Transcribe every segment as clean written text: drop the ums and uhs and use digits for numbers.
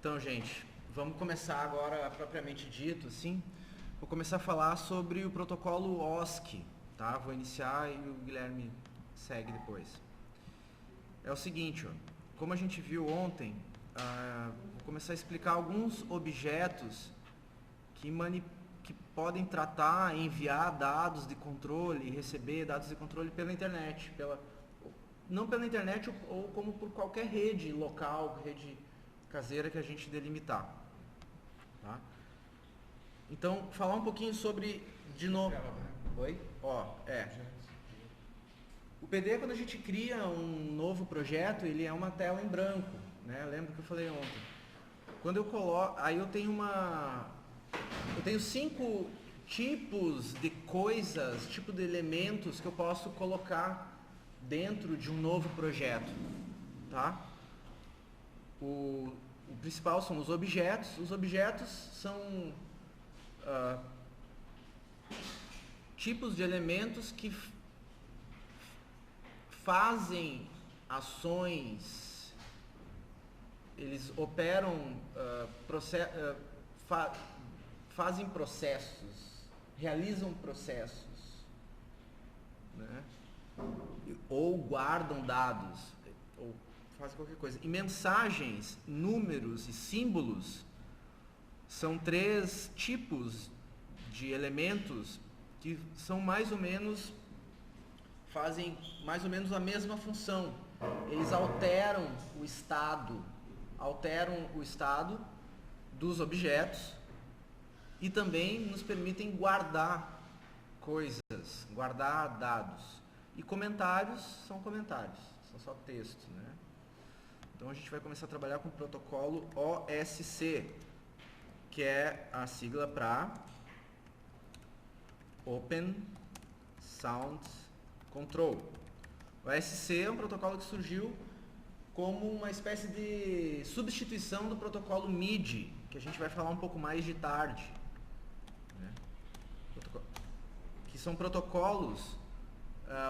Então, gente, vamos começar agora propriamente dito, assim. Vou começar a falar sobre o protocolo OSC, tá? Vou iniciar e o Guilherme segue depois. É o seguinte, ó, como a gente viu ontem, vou começar a explicar alguns objetos que podem tratar, enviar dados de controle, receber dados de controle pela internet, não pela internet ou como por qualquer rede local, rede caseira que a gente delimitar. Tá? Então, falar um pouquinho sobre, de novo... Oi? O PD, quando a gente cria um novo projeto, ele é uma tela em branco, né? Lembra que eu falei ontem. Quando eu coloco... Aí eu tenho 5 tipos de coisas, tipo de elementos que eu posso colocar dentro de um novo projeto, tá? O principal são os objetos. Os objetos são tipos de elementos que fazem ações, eles operam, fazem processos, realizam processos, né? Ou guardam dados, ou fazem qualquer coisa. E mensagens, números e símbolos são 3 tipos de elementos que são fazem mais ou menos a mesma função. Eles alteram o estado dos objetos e também nos permitem guardar coisas, guardar dados. E comentários, são só texto, né? Então a gente vai começar a trabalhar com o protocolo OSC, que é a sigla para Open Sound Control. O OSC é um protocolo que surgiu como uma espécie de substituição do protocolo MIDI, que a gente vai falar um pouco mais de tarde, né? Que são protocolos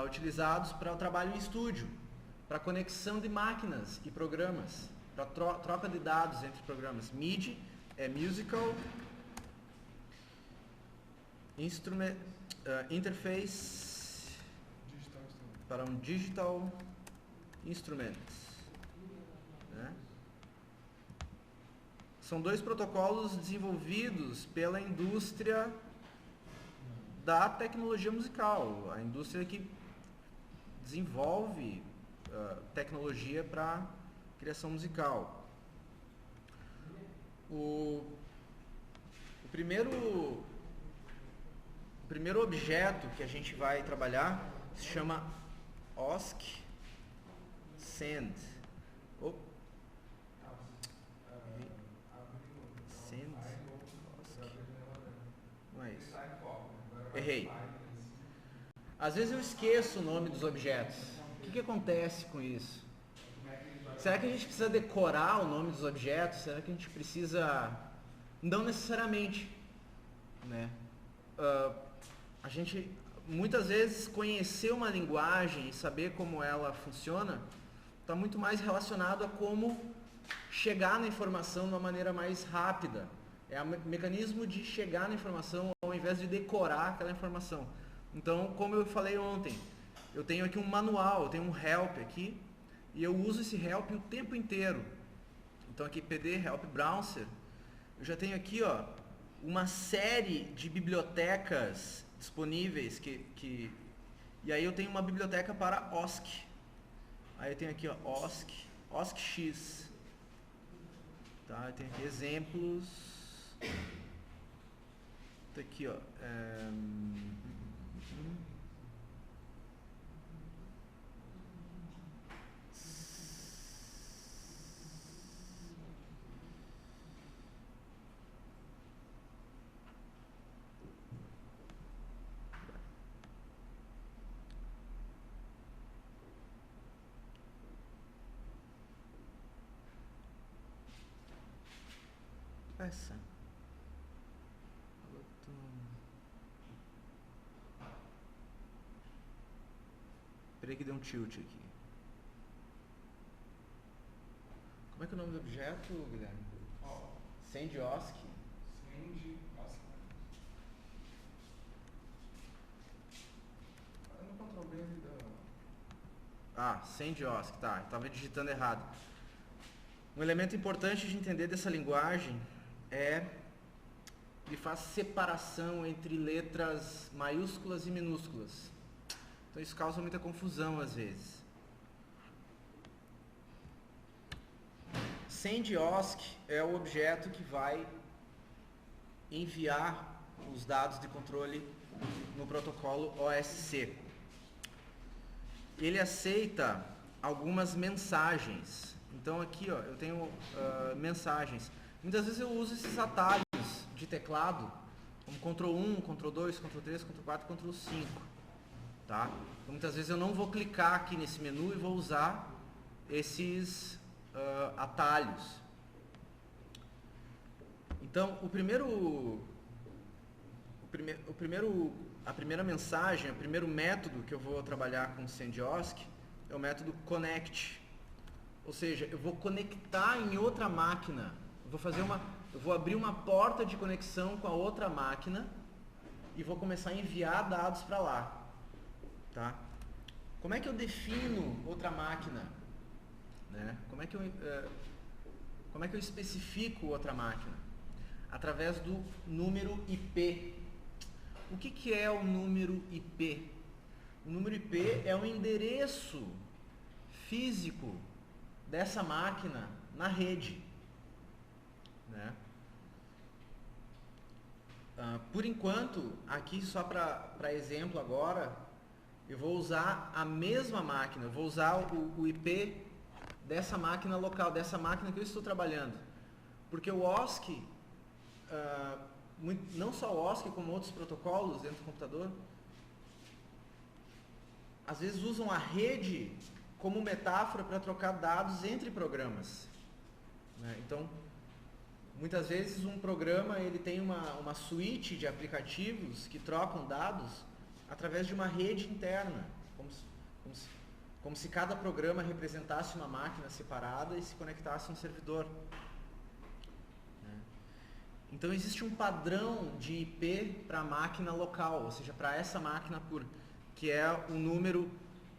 utilizados para o trabalho em estúdio, para conexão de máquinas e programas, para troca de dados entre programas. MIDI é Musical Instrument Interface para um Digital Instrument, né? São 2 protocolos desenvolvidos pela indústria da tecnologia musical, a indústria que desenvolve tecnologia para criação musical. O primeiro objeto que a gente vai trabalhar se chama OSC Send. Send. Não é isso. Errei. Às vezes eu esqueço o nome dos objetos. O que acontece com isso? Será que a gente precisa decorar o nome dos objetos? Será que a gente precisa... Não necessariamente, né? A gente, muitas vezes, conhecer uma linguagem e saber como ela funciona está muito mais relacionado a como chegar na informação de uma maneira mais rápida. É o mecanismo de chegar na informação ao invés de decorar aquela informação. Então, como eu falei ontem, eu tenho aqui um manual, eu tenho um help aqui, e eu uso esse help o tempo inteiro. Então aqui PD Help Browser, eu já tenho aqui, ó, uma série de bibliotecas disponíveis e aí eu tenho uma biblioteca para OSC. Aí eu tenho aqui, ó, OSCX. Tá, eu tenho aqui exemplos. Tá aqui, ó. Essa. Peraí que deu um tilt aqui. Como é que é o nome do objeto, Guilherme? SendOSC. SendOSC, tá, estava digitando errado. Um elemento importante de entender dessa linguagem é que faz separação entre letras maiúsculas e minúsculas. Então isso causa muita confusão às vezes. SendOSC é o objeto que vai enviar os dados de controle no protocolo OSC. Ele aceita algumas mensagens. Então aqui, ó, eu tenho mensagens. Muitas vezes eu uso esses atalhos de teclado, como Ctrl 1, Ctrl 2, Ctrl 3, Ctrl 4, Ctrl 5. Tá? Então, muitas vezes eu não vou clicar aqui nesse menu e vou usar esses atalhos. Então, a primeira mensagem, o primeiro método que eu vou trabalhar com o SendOSC é o método connect. Ou seja, eu vou conectar em outra máquina. Eu vou abrir uma porta de conexão com a outra máquina e vou começar a enviar dados para lá. Tá? Como é que eu defino outra máquina? Né? Como é que eu especifico outra máquina? Através do número IP. O que é o número IP? O número IP é o endereço físico dessa máquina na rede. Né? Por enquanto, aqui só para exemplo agora, eu vou usar a mesma máquina, eu vou usar o IP dessa máquina local, dessa máquina que eu estou trabalhando. Porque o OSC, não só o OSC, como outros protocolos dentro do computador, às vezes usam a rede como metáfora para trocar dados entre programas. Né? Então, muitas vezes um programa ele tem uma suíte de aplicativos que trocam dados através de uma rede interna, como se cada programa representasse uma máquina separada e se conectasse a um servidor. Então existe um padrão de IP para a máquina local, ou seja, para essa máquina que é o número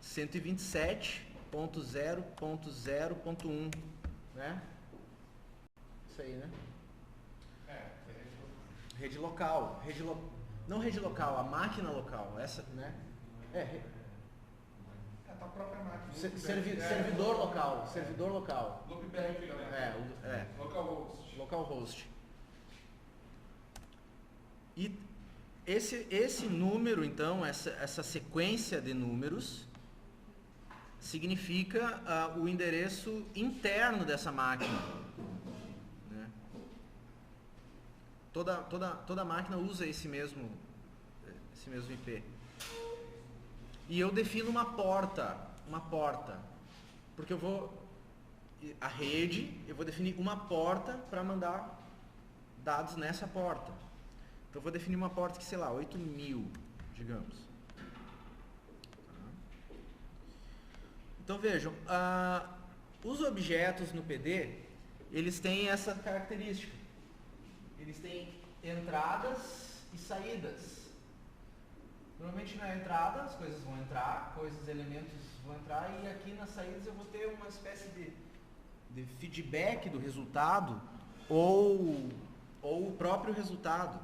127.0.0.1, né? Isso aí, né? Rede local, não rede local, a máquina local, essa, né? A tua própria máquina. Servidor local, servidor local. Loopback, né? Localhost. E esse número, então, essa sequência de números significa o endereço interno dessa máquina. Né? Toda máquina usa esse mesmo IP. E eu defino uma porta, porque a rede, eu vou definir uma porta para mandar dados nessa porta. Então eu vou definir uma porta que, sei lá, 8.000, digamos. Então vejam, os objetos no PD, eles têm essa característica. Eles têm entradas e saídas. Normalmente na entrada as coisas vão entrar, elementos vão entrar, e aqui nas saídas eu vou ter uma espécie de feedback do resultado ou o próprio resultado.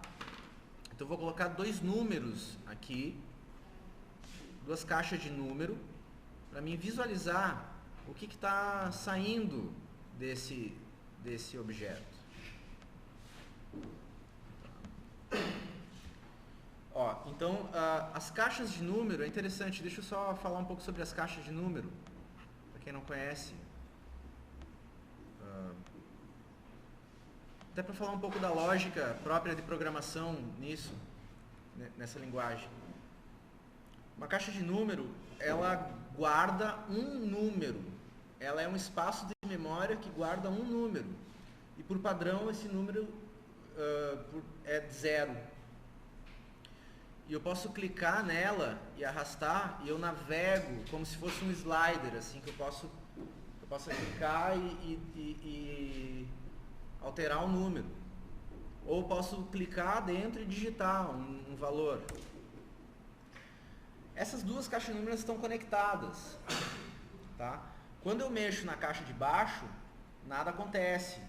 Então eu vou colocar dois números aqui, duas caixas de número, para mim visualizar o que está saindo desse objeto. Então as caixas de número é interessante. Deixa eu só falar um pouco sobre as caixas de número, para quem não conhece. Até para falar um pouco da lógica própria de programação nessa linguagem. Uma caixa de número, ela guarda um número. Ela é um espaço de memória que guarda um número. E por padrão esse número é 0. E eu posso clicar nela e arrastar e eu navego como se fosse um slider, assim, que eu posso clicar e alterar o número. Ou posso clicar dentro e digitar um valor. Essas duas caixas de números estão conectadas. Tá? Quando eu mexo na caixa de baixo, nada acontece.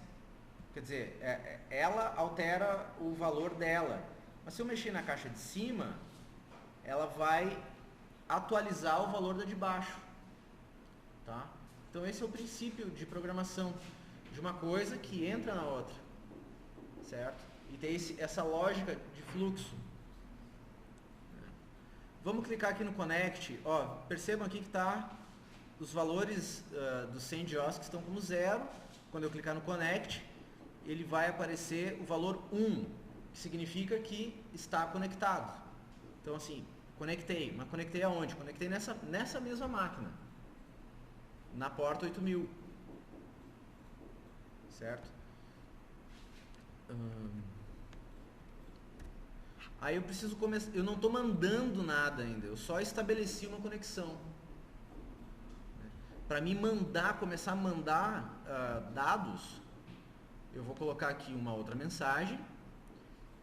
Quer dizer, ela altera o valor dela. Mas se eu mexer na caixa de cima, ela vai atualizar o valor da de baixo. Tá? Então esse é o princípio de programação de uma coisa que entra na outra. Certo? E tem essa lógica de fluxo. Vamos clicar aqui no Connect. Ó, percebam aqui que está os valores do CNDOS que estão como 0. Quando eu clicar no Connect, ele vai aparecer o valor 1, que significa que está conectado. Então assim, conectei. Mas conectei aonde? Conectei nessa mesma máquina. Na porta 8000. Certo? Aí eu preciso começar. Eu não estou mandando nada ainda. Eu só estabeleci uma conexão. Para mim começar a mandar dados, eu vou colocar aqui uma outra mensagem.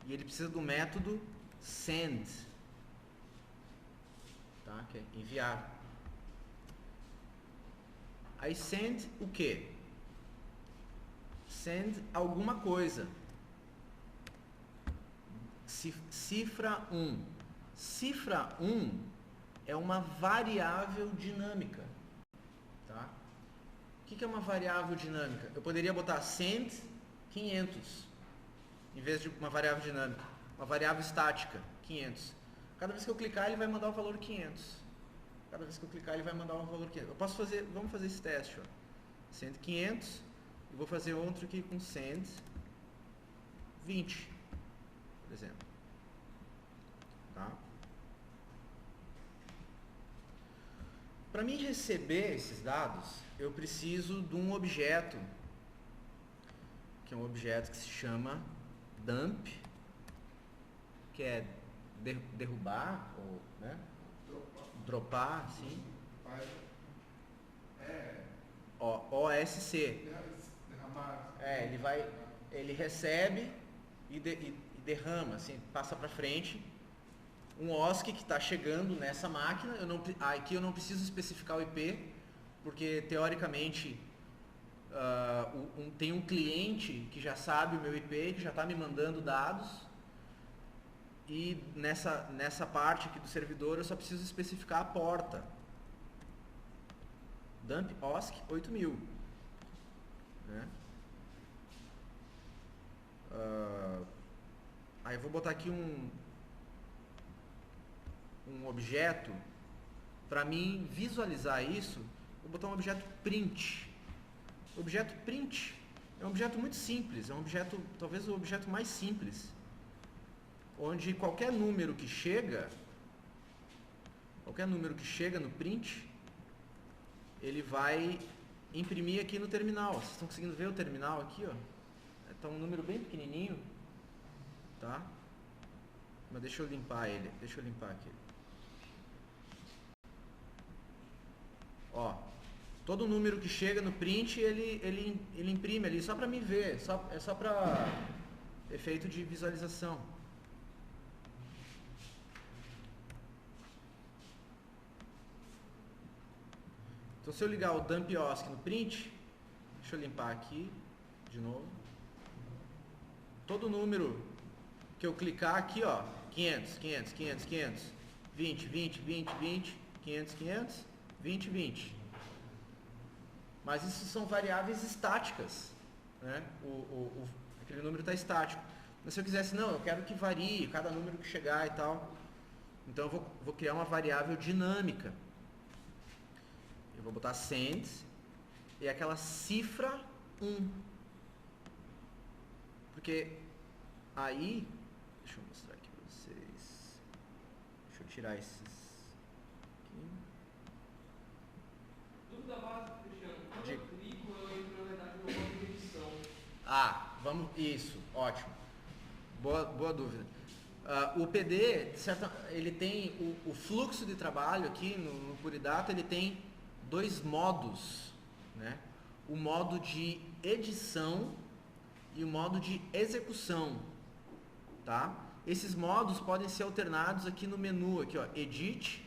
E ele precisa do método send. Tá? Que é enviar. Aí send o quê? Send alguma coisa. Cifra 1. Cifra 1 é uma variável dinâmica. Tá? O que é uma variável dinâmica? Eu poderia botar send 500 em vez de uma variável dinâmica. Uma variável estática, 500. Cada vez que eu clicar, ele vai mandar o valor 500. Cada vez que eu clicar, ele vai mandar o valor 500. Vamos fazer esse teste. Ó. Send 500. E vou fazer outro aqui com send 20, por exemplo. Tá? Para mim receber esses dados, eu preciso de um objeto, que é um objeto que se chama dump, que é derrubar, ou né? Dropar, sim. OSC. Ele recebe e derrama, assim, passa para frente um OSC que está chegando nessa máquina. Aqui eu não preciso especificar o IP, porque teoricamente tem um cliente que já sabe o meu IP, que já está me mandando dados, e nessa parte aqui do servidor eu só preciso especificar a porta. Dump OSC 8000. Né? Aí eu vou botar aqui um objeto. Para mim visualizar isso, vou botar um objeto print. O objeto print é um objeto muito simples, é um objeto, talvez o objeto mais simples, onde qualquer número que chega no print, ele vai imprimir aqui no terminal. Vocês estão conseguindo ver o terminal aqui, ó? Está um número bem pequenininho, tá? Mas deixa eu limpar ele. Deixa eu limpar aqui. Ó, todo número que chega no print, ele imprime ali, só para mim ver. É só para efeito de visualização. Então, se eu ligar o dump OSC no print, deixa eu limpar aqui de novo. Todo número que eu clicar aqui, ó, 500, 500, 500, 500, 20, 20, 20, 20, 500, 500, 20, 20. Mas isso são variáveis estáticas, né? Aquele número está estático. Mas se eu quisesse, não, eu quero que varie cada número que chegar e tal. Então eu vou criar uma variável dinâmica. Eu vou botar send e aquela cifra 1. Porque aí, deixa eu mostrar aqui para vocês. Deixa eu tirar esses aqui. Dúvida básica, Cristiano. Quando eu clico, eu entro na verdade no modo de edição. Vamos, isso, ótimo. Boa dúvida. O PD, ele tem o fluxo de trabalho aqui no Puridata, ele tem dois modos, né? O modo de edição e o modo de execução, tá? Esses modos podem ser alternados aqui no menu, aqui ó, Edit,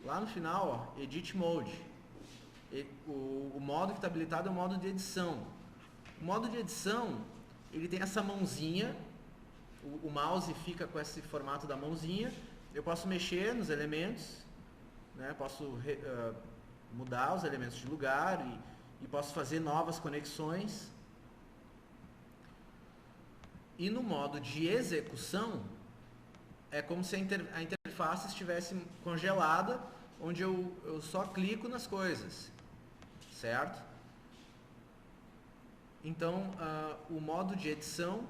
lá no final, ó, Edit Mode. O modo que está habilitado é o modo de edição. O modo de edição, ele tem essa mãozinha, o mouse fica com esse formato da mãozinha, eu posso mexer nos elementos, né? Posso mudar os elementos de lugar e posso fazer novas conexões. E no modo de execução, é como se a interface estivesse congelada, onde eu só clico nas coisas, certo? Então, o modo de edição,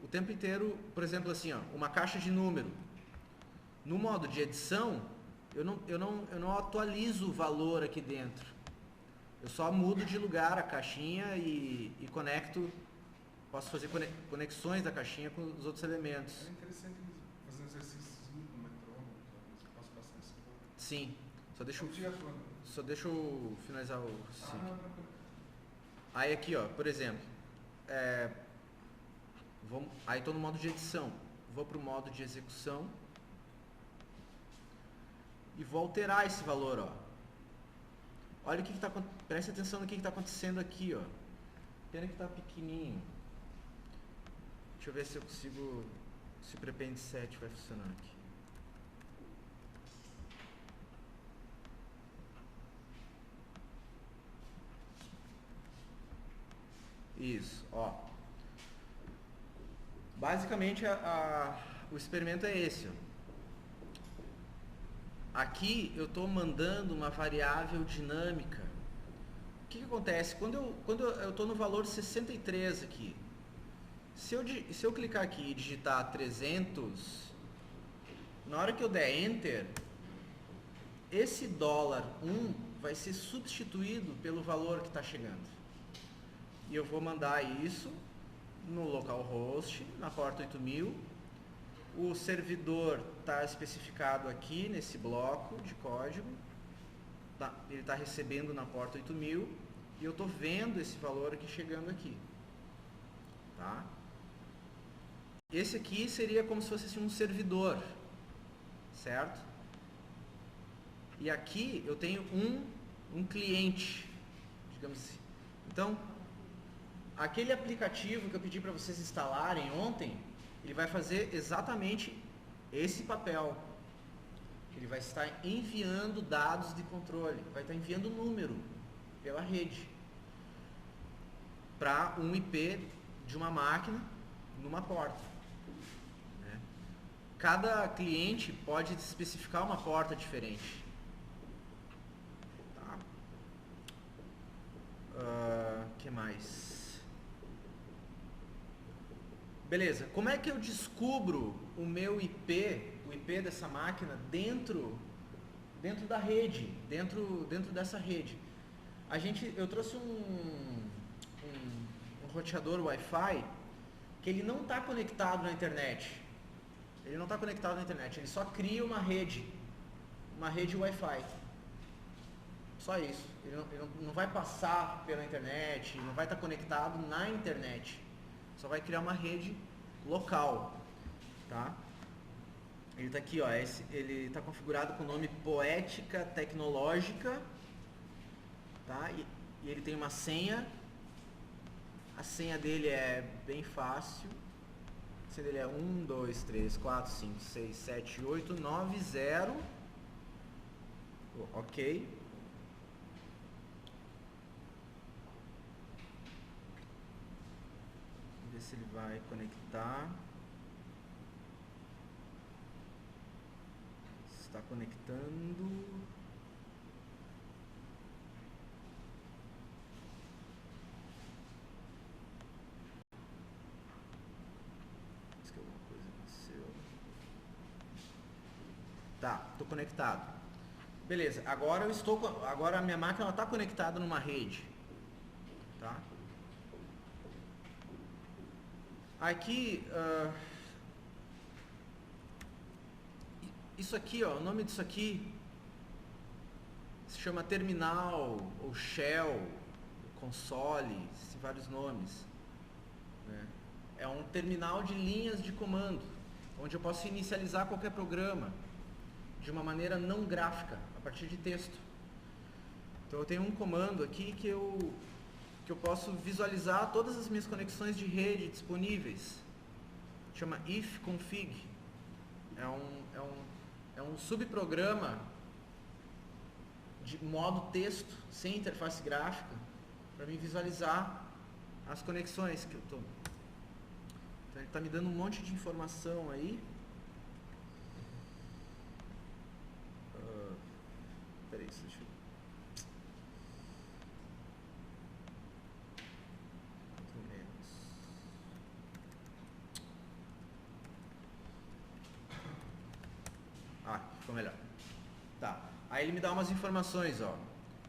o tempo inteiro, por exemplo, assim, ó, uma caixa de número. No modo de edição, eu não atualizo o valor aqui dentro. Eu só mudo de lugar a caixinha e conecto, posso fazer conexões da caixinha com os outros elementos. É interessante fazer um exercício no metrônomo, posso passar isso? Sim, só deixa eu finalizar o ciclo. Aí aqui, ó, por exemplo, aí estou no modo de edição, vou para o modo de execução e vou alterar esse valor, ó. Olha o que está, preste atenção no que está acontecendo aqui, ó. Pena que está pequenininho. Deixa eu ver se eu consigo, se o Prepend 7 vai funcionar aqui. Isso, ó. Basicamente o experimento é esse, ó. Aqui eu estou mandando uma variável dinâmica. O que acontece? Quando eu estou no valor 63 aqui, se eu clicar aqui e digitar 300, na hora que eu der Enter, esse $1 vai ser substituído pelo valor que está chegando. E eu vou mandar isso no localhost, na porta 8000. O servidor está especificado aqui nesse bloco de código. Ele está recebendo na porta 8000 e eu estou vendo esse valor aqui chegando aqui. Tá? Esse aqui seria como se fosse assim, um servidor, certo? E aqui eu tenho um cliente, digamos assim. Então, aquele aplicativo que eu pedi para vocês instalarem ontem, ele vai fazer exatamente esse papel. Ele vai estar enviando dados de controle, vai estar enviando número pela rede para um IP de uma máquina numa porta. Né? Cada cliente pode especificar uma porta diferente. Tá? Que mais? Beleza, como é que eu descubro o meu IP, o IP dessa máquina dentro da rede, dentro dessa rede? Eu trouxe um roteador Wi-Fi que ele não está conectado na internet. Ele só cria uma rede Wi-Fi. Só isso. Ele não vai passar pela internet, não vai estar conectado na internet. Só vai criar uma rede local, tá? Ele está aqui, ó, ele está configurado com o nome Poética Tecnológica, tá? E ele tem uma senha. A senha dele é bem fácil. A senha dele é 1, 2, 3, 4, 5, 6, 7, 8, 9, 0. Ok. Se ele vai conectar. Está conectando. Acho que alguma coisa aconteceu. Tá, estou conectado. Beleza, agora a minha máquina está conectada numa rede. Tá? Aqui, isso aqui, ó, o nome disso aqui se chama terminal ou shell, console, existem vários nomes, né? É um terminal de linhas de comando, onde eu posso inicializar qualquer programa de uma maneira não gráfica, a partir de texto. Então eu tenho um comando aqui que eu posso visualizar todas as minhas conexões de rede disponíveis. Chama ifconfig. É um subprograma de modo texto, sem interface gráfica, para mim visualizar as conexões que eu estou. Então ele está me dando um monte de informação aí. Peraí, deixa eu... Ficou melhor. Tá. Aí ele me dá umas informações, ó,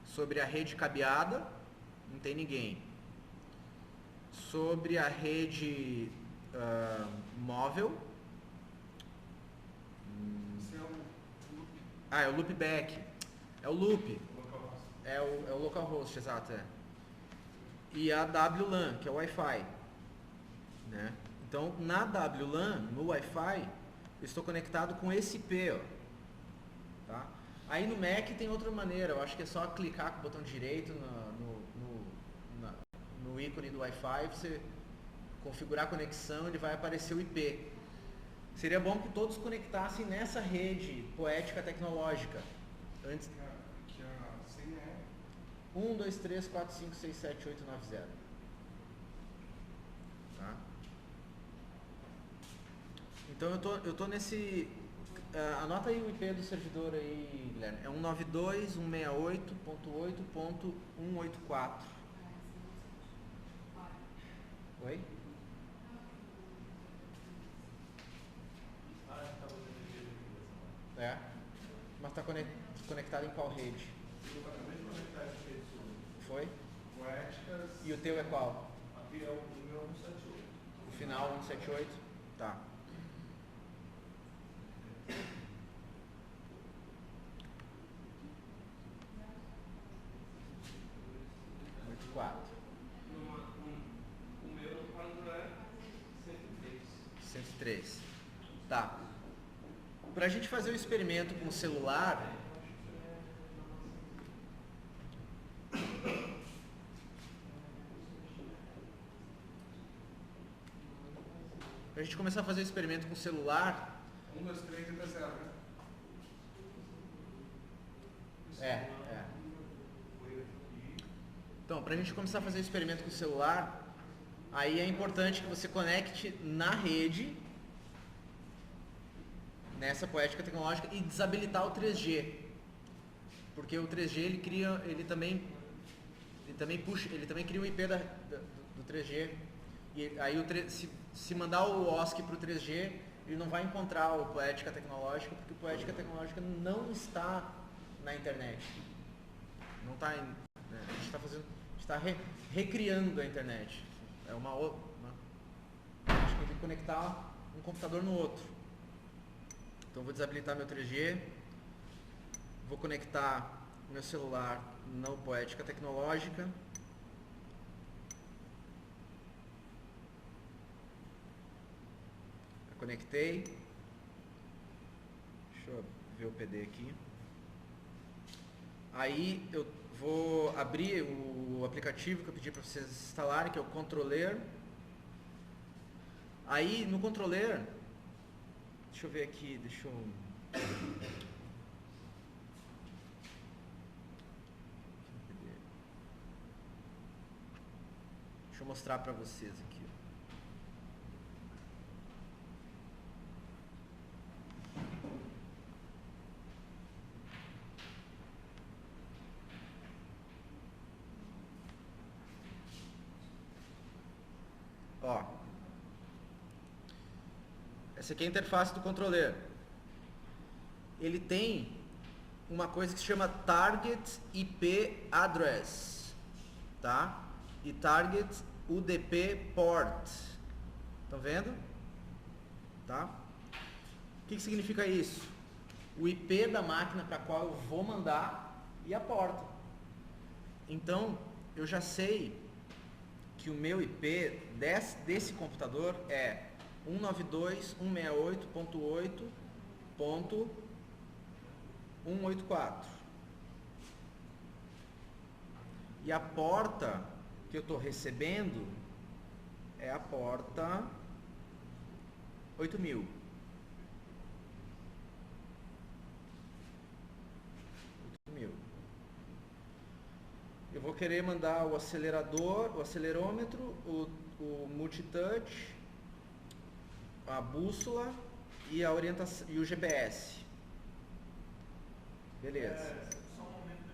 sobre a rede cabeada, não tem ninguém. Sobre a rede móvel. Esse é o loop. É o loopback. É o loop. Localhost. É o localhost, exato. É. E a WLAN, que é o Wi-Fi. Né? Então, na WLAN, no Wi-Fi, eu estou conectado com esse IP, ó. Tá? Aí no Mac tem outra maneira, eu acho que é só clicar com o botão direito no ícone do Wi-Fi, você configurar a conexão, ele vai aparecer o IP. Seria bom que todos conectassem nessa rede poética tecnológica. Antes... Que a senha é 1, 2, 3, 4, 5, 6, 7, 8, 9, 0. Tá? Então eu tô nesse... anota aí o IP do servidor aí, Guilherme. É 192.168.8.184. Oi? É. Mas está conectado em qual rede? Eu acabei de conectar essa rede sua. Foi? Poéticas. E o teu é qual? Aqui é o meu 178. O final 178? Tá. O meu parâmetro é 103. 103. Tá. Para a gente fazer o experimento com o celular, pra gente começar a fazer o experimento com o celular, 1, 2, 3 e até 0, né? é. Então, para a gente começar a fazer o experimento com o celular, aí é importante que você conecte na rede, nessa poética tecnológica, e desabilitar o 3G. Porque o 3G ele também cria o IP do 3G. E aí se mandar o OSC para o 3G, ele não vai encontrar o poética tecnológica, porque o poética tecnológica não está na internet. Não está né? A gente está recriando a internet. É a gente tem que conectar um computador no outro. Então vou desabilitar meu 3G, vou conectar meu celular na poética tecnológica. Conectei. Deixa eu ver o PD aqui. Aí eu vou abrir o aplicativo que eu pedi para vocês instalarem, que é o Controller. Aí no Controller, deixa eu ver aqui, deixa eu mostrar para vocês aqui. Ó, essa aqui é a interface do controller. Ele tem uma coisa que se chama Target IP Address, tá? E Target UDP Port. Estão vendo? Tá? O que significa isso? O IP da máquina para a qual eu vou mandar e a porta. Então, eu já sei que o meu IP desse computador é 192.168.8.184. E a porta que eu estou recebendo é a porta 8000. 8000. Eu vou querer mandar o acelerador, o acelerômetro, o multitouch, a bússola e a orientação e o GPS. Beleza. Só um momento.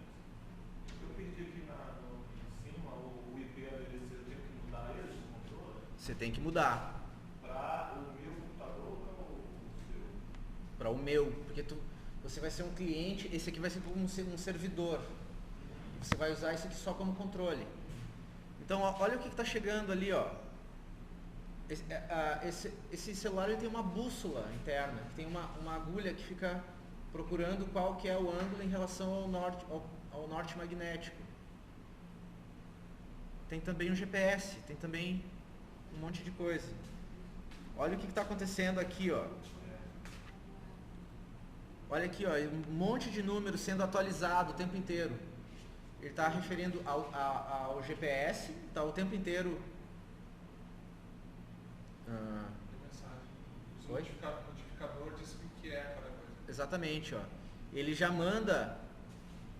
Eu perdi aqui em cima o IP ADC, eu tenho que mudar esse controle? Você tem que mudar Para o meu computador ou para o seu? para o meu, porque você vai ser um cliente, esse aqui vai ser como um servidor. Você vai usar isso aqui só como controle. Então, ó, olha o que está chegando ali, ó. Esse celular ele tem uma bússola interna, que tem uma agulha que fica procurando qual que é o ângulo em relação ao norte magnético. Tem também um GPS, tem também um monte de coisa. Olha o que está acontecendo aqui, ó. Olha aqui, ó, um monte de números sendo atualizado o tempo inteiro. Ele está referindo ao GPS, está o tempo inteiro. Mensagem. O Oi? notificador diz o que é cada coisa. Exatamente, ó. Ele já manda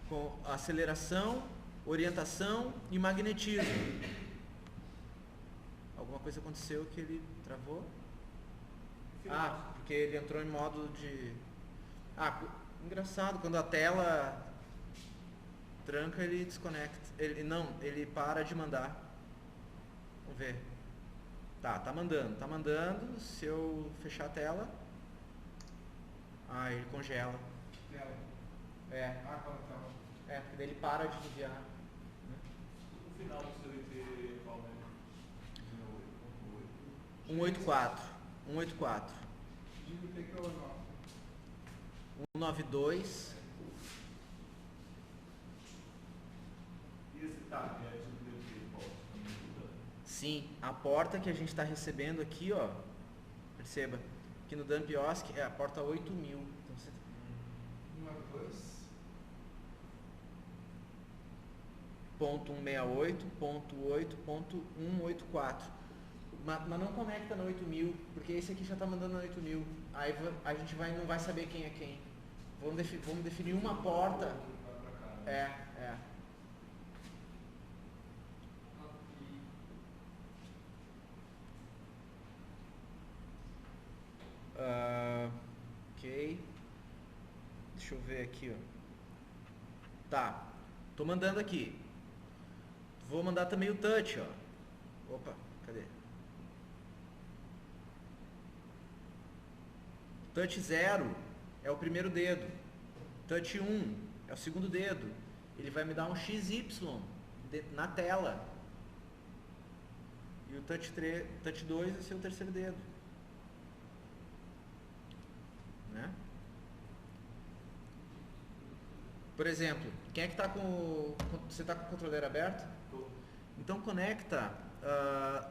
com aceleração, orientação e magnetismo. Alguma coisa aconteceu que ele travou? Ah, porque ele entrou em modo de... Ah, engraçado, quando a tela tranca ele desconecta. Ele para de mandar. Vamos ver. Tá mandando. Se eu fechar a tela, ele congela. Tela. É, Qual tela? porque daí ele para de enviar. O final do seu IP qual é? 184. Diga o que é o nosso. 192. E esse target do IP Sim, a porta que a gente está recebendo aqui, ó, perceba, que no DumpOSC é a porta 8000. Então, você... 192.168.8.184. Mas não conecta no 8000, porque esse aqui já está mandando no 8000. Aí a gente não vai saber quem é quem. Vamos definir uma porta. Ok. Deixa eu ver aqui, ó. Tá. Tô mandando aqui. Vou mandar também o touch, ó. Opa, cadê? Touch 0 é o primeiro dedo. Touch 1 é o segundo dedo. Ele vai me dar um XY na tela. E o touch 2 vai ser o terceiro dedo. Né? Por exemplo, quem é que está você está com o controleiro aberto? Tô. Então conecta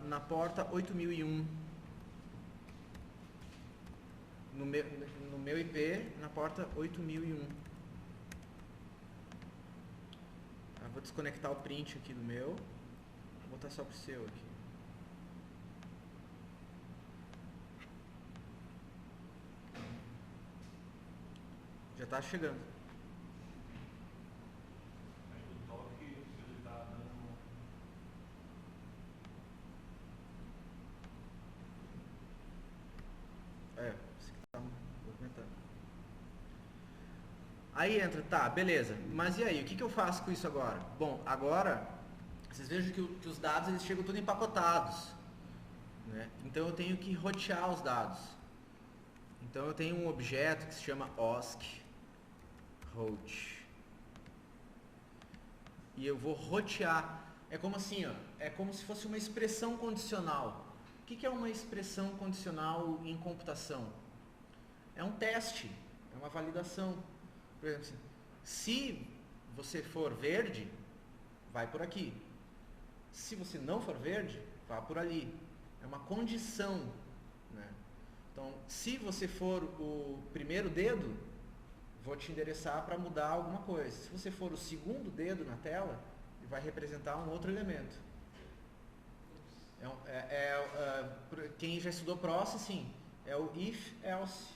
na porta 8001. No meu IP, na porta 8001. Vou desconectar o print aqui do meu. Vou botar só pro seu aqui. Já está chegando. O toque ele está dando. Você que está movimentando. Aí entra, tá, beleza. Mas e aí, o que eu faço com isso agora? Bom, agora, vocês vejam que os dados eles chegam todos empacotados. Né? Então eu tenho que rotear os dados. Então eu tenho um objeto que se chama OSC route. E eu vou rotear. É como assim, ó, é como se fosse uma expressão condicional. O que é uma expressão condicional em computação? É um teste, é uma validação. Por exemplo, assim, se você for verde, vai por aqui. Se você não for verde, vá por ali. É uma condição, né? Então, se você for o primeiro dedo, vou te endereçar para mudar alguma coisa. Se você for o segundo dedo na tela, vai representar um outro elemento. Quem já estudou Processing é o if-else.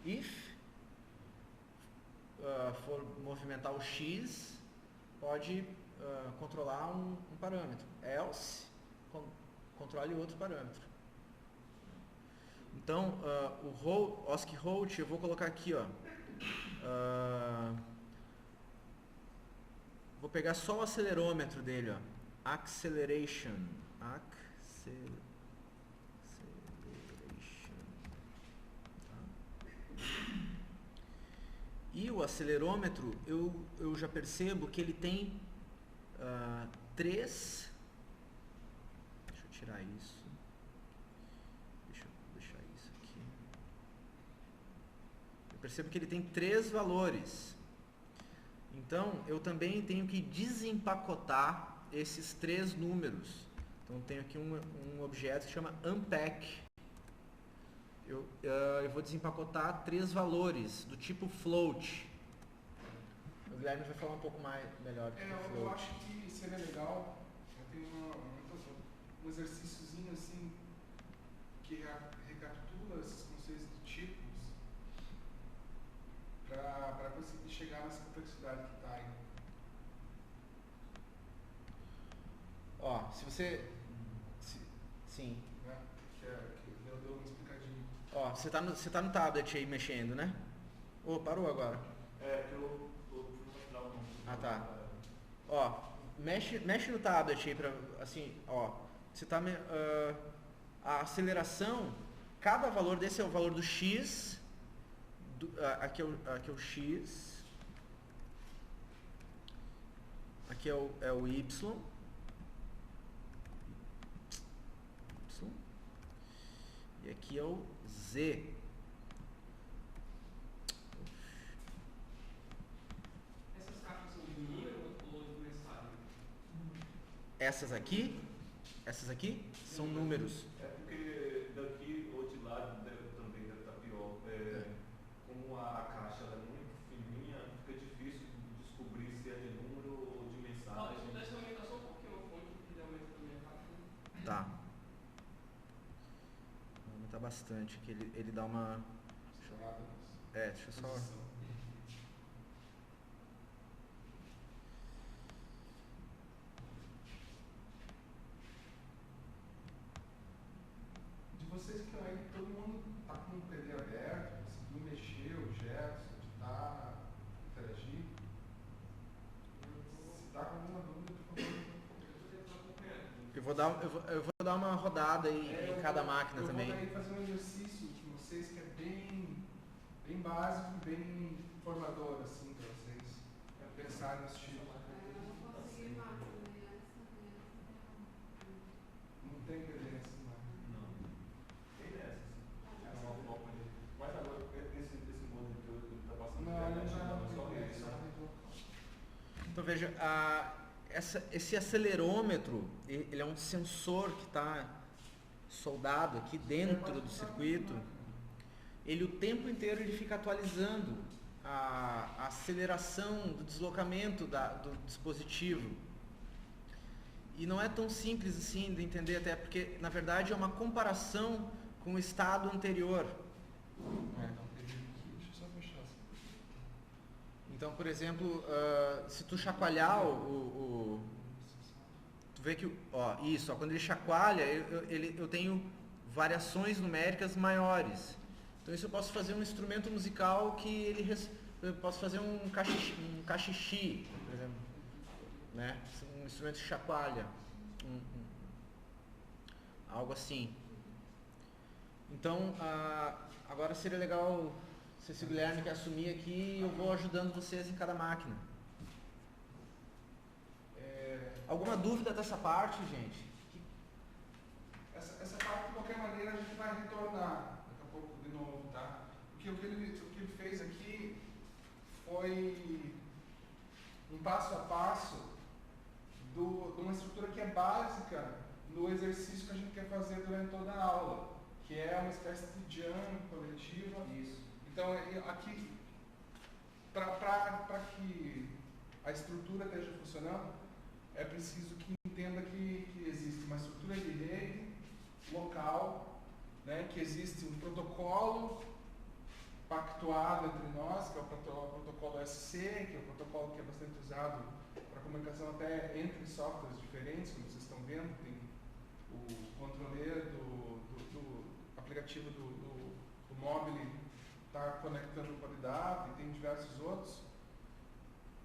If for movimentar o X, pode controlar um parâmetro. Else, controle outro parâmetro. Então, o OSCI-Holt, eu vou colocar aqui, ó. Vou pegar só o acelerômetro dele, ó. Acceleration. E o acelerômetro, eu já percebo que ele tem 3... Deixa eu tirar isso. Deixa eu deixar isso aqui. Eu percebo que ele tem 3 valores. Então, eu também tenho que desempacotar esses 3 números. Então, eu tenho aqui um objeto que chama unpack. Eu vou desempacotar 3 valores do tipo float. O Guilherme vai falar um pouco melhor do float. Eu acho que seria legal. Eu tenho um exercíciozinho assim que recapitula esses conceitos de tipos para conseguir chegar nessa complexidade que está aí. Ó, se você... Sim. Né? Que eu dou uma explicadinha. Ó, você tá no tablet aí mexendo, né? Parou agora. Eu fui mostrar o nome. Ah, tá. Ó, mexe no tablet aí pra, assim, ó. Você tá... a aceleração, cada valor desse é o valor do X. Aqui é o X. Aqui é o Y. E aqui é o Z. Essas caixas são de número ou de mensagem? Essas aqui são números. É porque daqui ou de lá também deve estar pior. Como a caixa é muito fininha, fica difícil descobrir se é de número ou de mensagem. Deixa eu aumentar só um pouquinho a fonte, que aumenta também a caixa. Tá. Vou aumentar bastante, que ele dá uma... deixa eu só... De vocês que estão aí, todo mundo está com o PD aberto, conseguiu mexer objetos, editar, interagir. Se está com alguma dúvida, por favor. Eu vou dar uma rodada aí em cada máquina também. Eu vou fazer um exercício com vocês que é bem básico e bem formador, assim, para vocês pensarem nesse tipo. Não tem PD assim, Não. Tem dessas. É uma forma de... Mas agora, esse modo de teoria que está passando Então veja, esse acelerômetro, ele é um sensor que está soldado aqui dentro do circuito. Ele o tempo inteiro ele fica atualizando a aceleração do deslocamento do dispositivo. E não é tão simples assim de entender, até porque na verdade é uma comparação com o estado anterior. Deixa eu só fechar assim. Então, por exemplo, se tu chacoalhar tu vê que, quando ele chacoalha, eu tenho variações numéricas maiores. Então isso eu posso fazer um instrumento musical que eu posso fazer um cachixi, por exemplo, né? Um instrumento que chacoalha, algo assim. Então, agora seria legal se esse Guilherme quer assumir aqui, eu vou ajudando vocês em cada máquina. Alguma dúvida dessa parte, gente? Essa parte, de qualquer maneira, a gente vai retornar daqui a pouco de novo, tá? Porque o que ele fez aqui foi um passo a passo de uma estrutura que é básica no exercício que a gente quer fazer durante toda a aula, que é uma espécie de jam coletiva. Isso. Então, aqui, para que a estrutura esteja funcionando, é preciso que entenda que existe uma estrutura de rede local, né, que existe um protocolo pactuado entre nós, que é o protocolo SC, que é o protocolo que é bastante usado para comunicação até entre softwares diferentes, como vocês estão vendo. Tem o controleiro do aplicativo do mobile está conectando com a DAP, e tem diversos outros.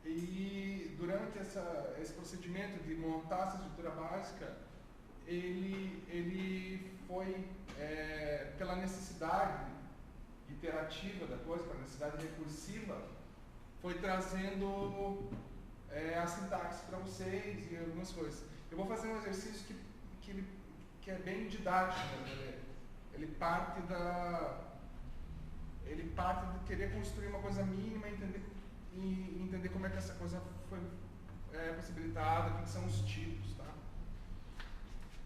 E durante esse procedimento de montar essa estrutura básica, ele foi, pela necessidade iterativa da coisa, pela necessidade recursiva, foi trazendo a sintaxe para vocês e algumas coisas. Eu vou fazer um exercício que é bem didático, né? Ele parte de querer construir uma coisa mínima e entender como é que essa coisa foi possibilitada, o que são os tipos, tá?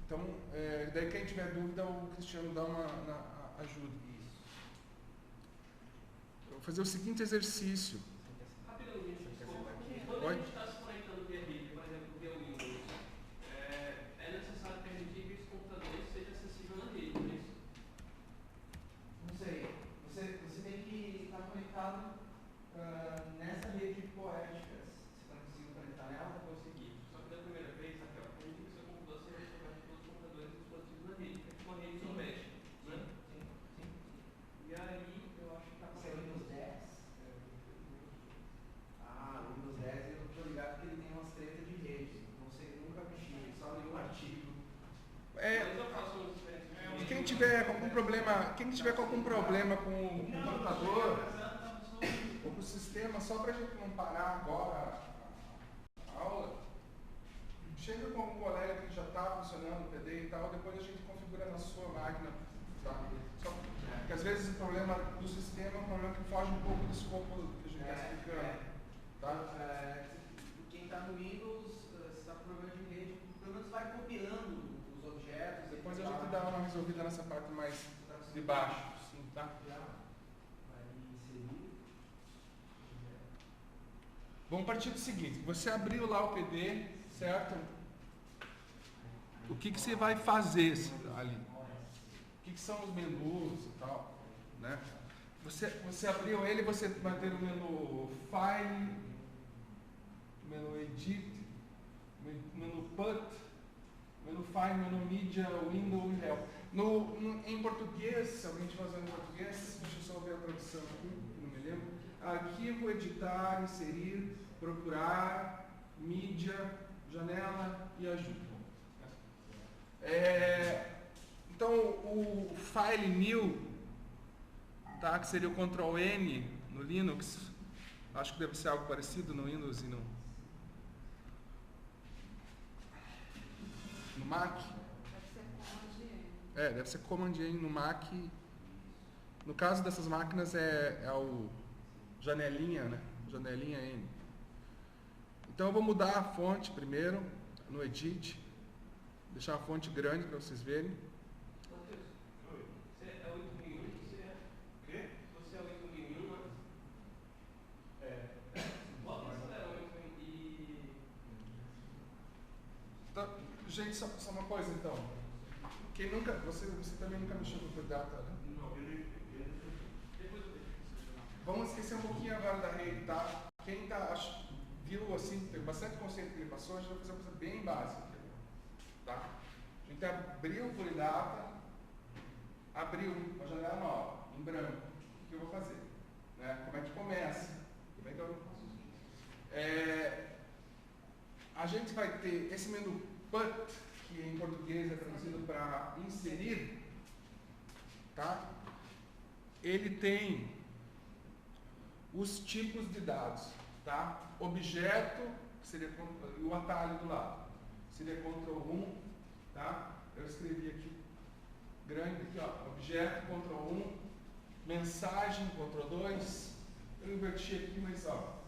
Então, daí quem tiver dúvida, o Cristiano dá uma ajuda. Isso. Eu vou fazer o seguinte exercício. Rapidamente, desculpa. Quando a gente está se conectando via rede, por exemplo, via Windows, é necessário permitir que esse computador seja acessível na rede, não é isso? Não sei. Você tem que estar conectado nessa rede poética. Você não conseguiu conectar nela, vai conseguir. Só que da primeira vez, Raquel, permite que o seu computador seja coberto de todos os computadores e dispositivos na rede. É tipo uma rede doméstica, né? Sim. E aí, eu acho que está Você é Windows 10? Ah, o Windows 10 eu tô ligado que ele tem umas tretas de rede. Não sei, nunca mexi, só li um artigo. Mas eu faço umas experiências de Quem tiver algum problema com o computador ou com o sistema, só para a gente não parar agora a aula, chega com um colega que já está funcionando o PD e tal, depois a gente configura na sua máquina. Tá? Porque às vezes o problema do sistema é um problema que foge um pouco do escopo que a gente está explicando. Tá? Quem está no Windows, se está com problema de rede, pelo menos vai copiando os objetos. Depois a gente dá uma resolvida nessa parte mais de baixo. Sim, tá? Vai inserir. Vamos partir do seguinte: você abriu lá o PD, certo? O que você vai fazer ali? O que são os menus e tal, né? Você abriu ele, você vai ter o menu File, menu Edit, menu Put, menu File, menu Media, Window e Help. Em português, se alguém estiver usando em português, deixa eu só ver a tradução aqui, não me lembro. Arquivo, editar, inserir, procurar, mídia, janela e ajuda. Então, o File New, tá, que seria o Ctrl N no Linux, acho que deve ser algo parecido no Windows e no Mac. Deve ser Command N no Mac. No caso dessas máquinas é o janelinha, né? Janelinha N. Então eu vou mudar a fonte primeiro no Edit, deixar a fonte grande para vocês verem. Você é 8001? Você é? Quê? Você é 8001, né? Bota essa 8001 e... Então, gente, só uma coisa então. Quem nunca, você também nunca mexeu com o Data, né? Não, ele Depois eu deixo. Vamos esquecer um pouquinho agora da rede, tá? Quem viu assim, tem bastante conceito que ele passou, a gente vai fazer uma coisa bem básica aqui, tá? A gente abriu o Polidata, abriu uma janela nova, em branco. O que eu vou fazer? Né? Como é que começa? Como é que eu... a gente vai ter esse menu Put, que em português é traduzido para inserir, tá? Ele tem os tipos de dados, tá? Objeto, que seria o atalho do lado, seria Ctrl 1, tá? Eu escrevi aqui grande aqui, ó, objeto Ctrl 1, mensagem Ctrl 2, eu inverti aqui, mas ó,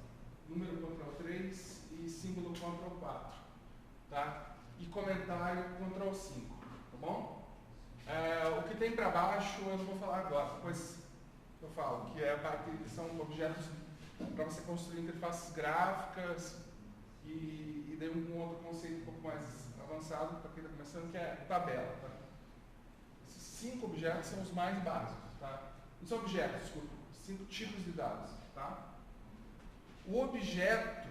número Ctrl 3 e símbolo Ctrl 4. tá? E comentário Ctrl 5, tá bom? O que tem para baixo eu não vou falar agora, depois eu falo, que é a parte que são objetos para você construir interfaces gráficas e daí um outro conceito um pouco mais avançado para quem está começando, que é tabela. Tá? Esses 5 objetos são os mais básicos. Tá? Não são objetos, desculpa, 5 tipos de dados. Tá? O objeto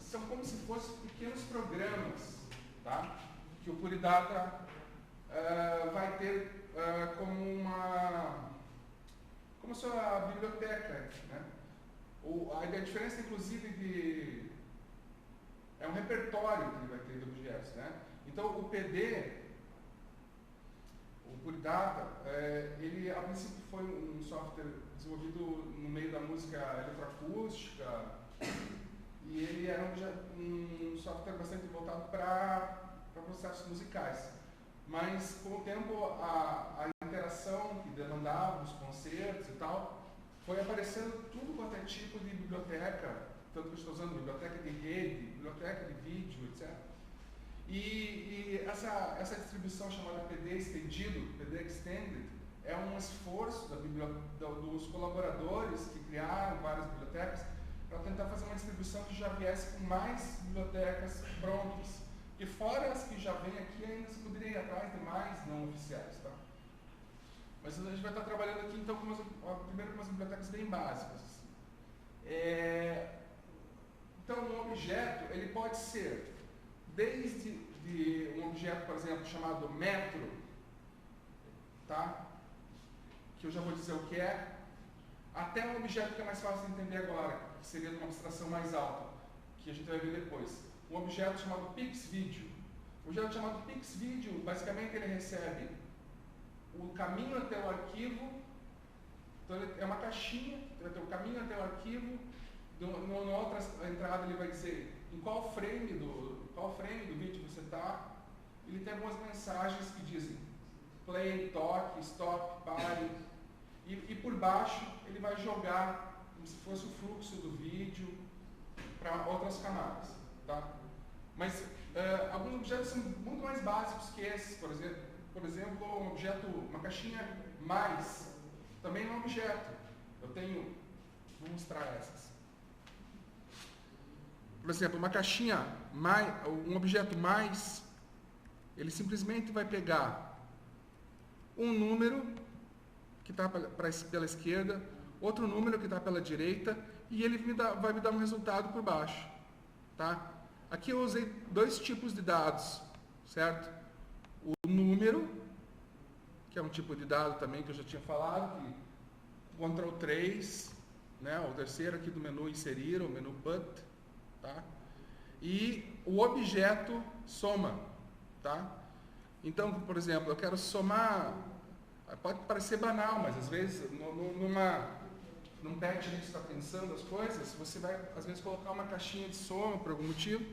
são como se fossem pequenos programas, tá? Que o Puridata vai ter como sua biblioteca, né? A diferença, inclusive, é um repertório que ele vai ter de objetos, né? Então, o PD, o Puridata, ele a princípio foi um software desenvolvido no meio da música eletroacústica e ele era um software bastante voltado para processos musicais. Mas, com o tempo, a interação que demandava os concertos e tal, foi aparecendo tudo quanto é tipo de biblioteca, tanto que eu estou usando biblioteca de rede, biblioteca de vídeo, etc. E essa distribuição chamada PD estendido, PD Extended, é um esforço dos colaboradores que criaram várias bibliotecas para tentar fazer uma distribuição que já viesse com mais bibliotecas prontas. E fora as que já vêm aqui, ainda se poderia ir atrás de mais não oficiais. Tá? Mas a gente vai estar trabalhando aqui então primeiro com umas bibliotecas bem básicas. Então, um objeto ele pode ser desde um objeto, por exemplo, chamado metro, tá? Que eu já vou dizer o que é, até um objeto que é mais fácil de entender agora, que seria de uma abstração mais alta, que a gente vai ver depois. Um objeto chamado PixVideo. O objeto chamado PixVideo, basicamente ele recebe o caminho até o arquivo, então é uma caixinha, vai ter o caminho até o arquivo, na outra entrada ele vai dizer em qual frame do vídeo você está. Ele tem algumas mensagens que dizem play, toque, stop, pare, e por baixo ele vai jogar como se fosse o fluxo do vídeo para outras camadas. Tá? Mas alguns objetos são muito mais básicos que esses. Por exemplo, um objeto, uma caixinha mais, também é um objeto. Vou mostrar essas. Por exemplo, uma caixinha mais, um objeto mais, ele simplesmente vai pegar um número que está pela esquerda, outro número que está pela direita, e ele vai me dar um resultado por baixo. Tá? Aqui eu usei 2 tipos de dados, certo? O número, que é um tipo de dado também que eu já tinha falado, que Ctrl 3, né, o terceiro aqui do menu inserir, o menu put, tá? E o objeto soma, tá? Então, por exemplo, eu quero somar, pode parecer banal, mas às vezes num patch que você está pensando as coisas, você vai às vezes colocar uma caixinha de soma por algum motivo.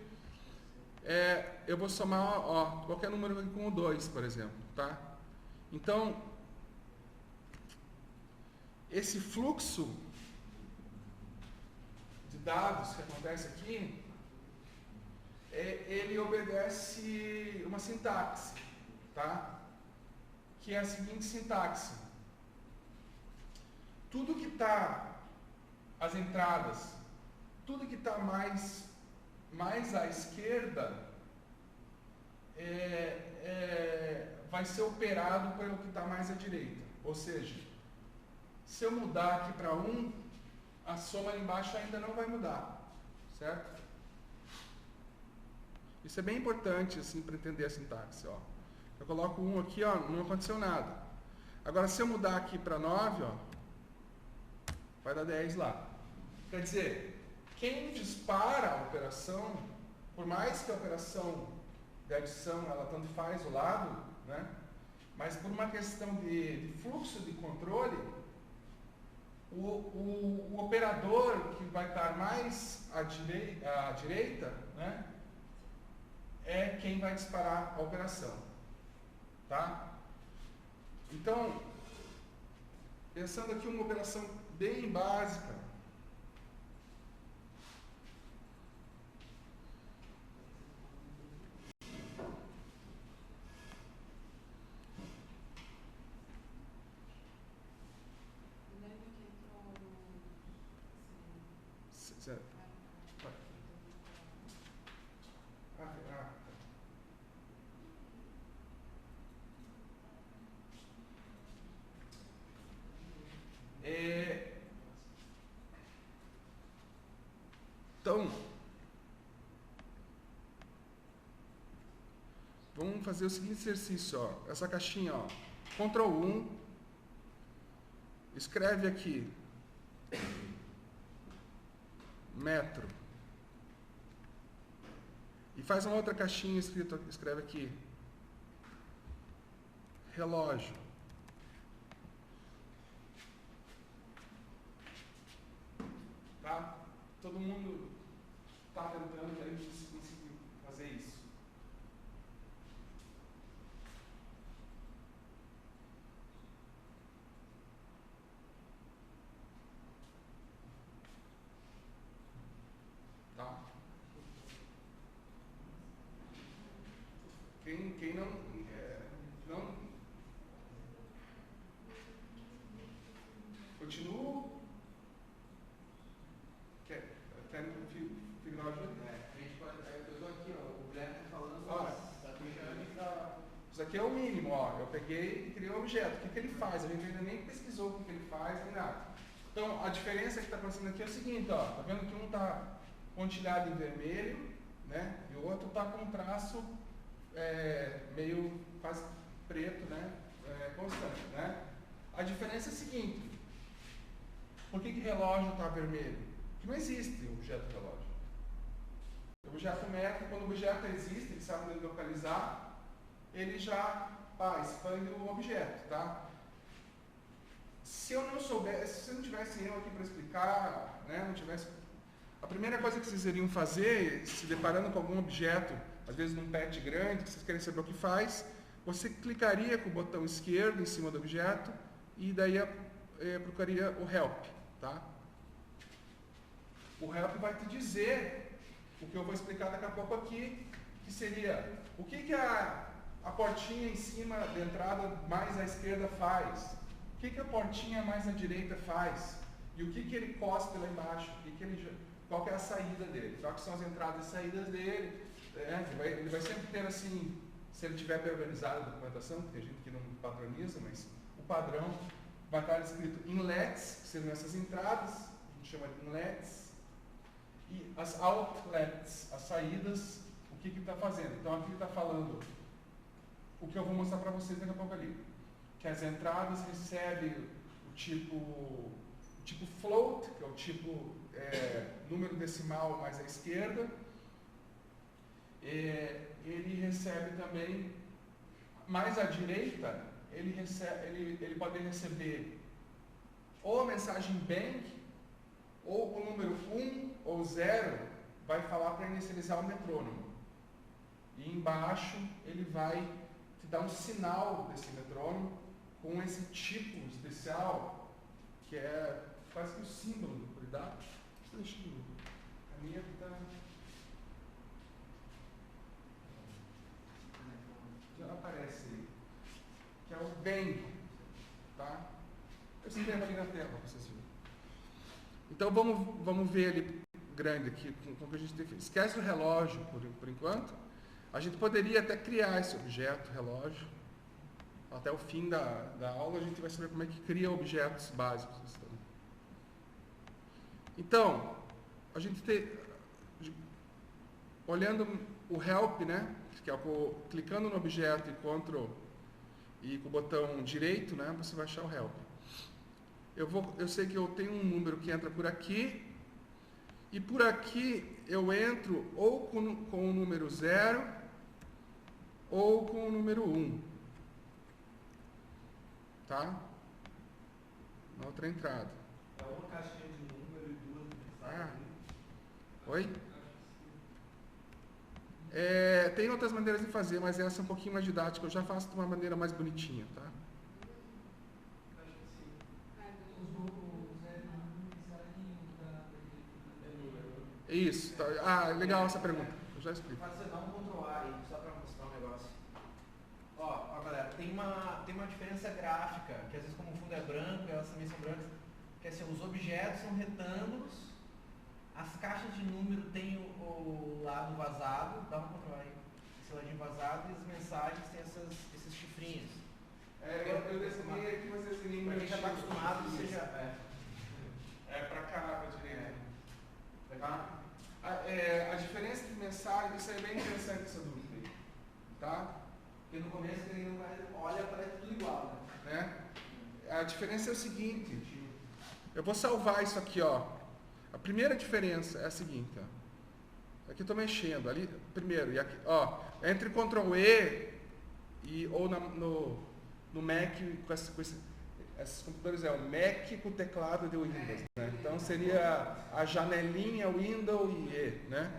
Eu vou somar qualquer número aqui com o 2, por exemplo, tá? Então, esse fluxo de dados que acontece aqui, ele obedece uma sintaxe, tá? Que é a seguinte sintaxe. Tudo que está, as entradas, tudo que está mais à esquerda vai ser operado pelo que está mais à direita. Ou seja, se eu mudar aqui para 1, a soma ali embaixo ainda não vai mudar, certo? Isso é bem importante assim, para entender a sintaxe. Ó. Eu coloco 1 aqui, ó, não aconteceu nada. Agora, se eu mudar aqui para 9, ó, vai dar 10 lá. Quer dizer, quem dispara a operação, por mais que a operação de adição ela tanto faz o lado, né? Mas por uma questão de fluxo de controle, o operador que vai estar mais à direita, né? É quem vai disparar a operação, tá? Então, pensando aqui uma operação bem básica, Então, vamos fazer o seguinte exercício, ó. Essa caixinha, ó. Ctrl 1, escreve aqui metro e faz uma outra caixinha escrito, escreve aqui relógio. Tá? Todo mundo está tentando a gente conseguir fazer isso. Tá? Quem não continua. Quer figurar ajuda? A gente pode, eu tô aqui, ó, o Guilherme tá falando. Olha, isso aqui é o mínimo, ó. Eu peguei e criei um objeto. O que ele faz? A gente ainda nem pesquisou o que ele faz, nem nada. Então, a diferença que está acontecendo aqui é o seguinte, ó. Tá vendo que um está pontilhado em vermelho, né? E o outro está com um traço meio quase preto, né? Constante, né? A diferença é a seguinte. Por que relógio está vermelho? Porque não existe o objeto relógio. O objeto metro, quando o objeto existe, ele sabe onde localizar, ele já expande o objeto, tá? Se eu não soubesse, se não tivesse eu aqui para explicar, né, não tivesse, a primeira coisa que vocês iriam fazer, se deparando com algum objeto, às vezes num pet grande, que vocês querem saber o que faz, você clicaria com o botão esquerdo em cima do objeto e daí procuraria o help, tá? O help vai te dizer o que eu vou explicar daqui a pouco aqui, que seria o que a portinha em cima da entrada mais à esquerda faz, o que a portinha mais à direita faz e o que ele cospe lá embaixo, qual que é a saída dele, quais são as entradas e saídas dele. Ele vai sempre ter assim, se ele tiver bem organizado a documentação, porque tem gente que não padroniza, mas o padrão vai estar escrito inlets, que seriam essas entradas, a gente chama de inlets, e as outlets, as saídas, o que está fazendo. Então aqui ele está falando o que eu vou mostrar para vocês daqui a pouco ali, que as entradas recebem o tipo float, que é o tipo número decimal mais à esquerda. Ele recebe também, mais à direita, ele pode receber ou a mensagem bank, ou o número 1 ou 0 vai falar para inicializar o metrônomo. E embaixo ele vai te dar um sinal desse metrônomo com esse tipo especial, que é quase que o símbolo do cuidado. Deixa eu ver. A minha está... já aparece aí, que é o bang, tá? Eu escrevo ali na tela para vocês verem. Então vamos ver ali grande aqui com o que a gente tem feito. Esquece o relógio por enquanto. A gente poderia até criar esse objeto relógio. Até o fim da aula a gente vai saber como é que cria objetos básicos. Então, a gente tem, olhando o help, né? Que é clicando no objeto e com o botão direito, né, você vai achar o help. Eu sei que eu tenho um número que entra por aqui, e por aqui eu entro ou com o número 0 ou com o número 1. Tá? Na outra entrada. É uma caixinha de número e duas mensagens. Oi? Tem outras maneiras de fazer, mas essa é um pouquinho mais didática. Eu já faço de uma maneira mais bonitinha, tá? Isso. Tá. Legal essa pergunta. Eu já explico. Você dá um Ctrl A aí, só para mostrar um negócio. Ó, galera, tem uma diferença gráfica, que às vezes como o fundo é branco, elas também são brancas, que assim, os objetos são retângulos, a as caixas de número tem o lado vazado, dá pra controlar aí, esse ladinho vazado, e as mensagens tem esses chifrinhos. Eu desenhei aqui, mas desenhei pra quem já está acostumado, você já... pra cá, pra direita. Tá? A diferença de mensagem, isso é bem interessante essa dúvida aí. Tá? Porque no começo ele não vai, olha, parece tudo igual, né? A diferença é o seguinte, eu vou salvar isso aqui, ó. A primeira diferença é a seguinte, ó. Aqui eu tô mexendo, ali, primeiro, e aqui, ó, entre Ctrl E ou no Mac, com esses computadores, o Mac com o teclado de Windows, né? Então seria a janelinha Windows e E, né?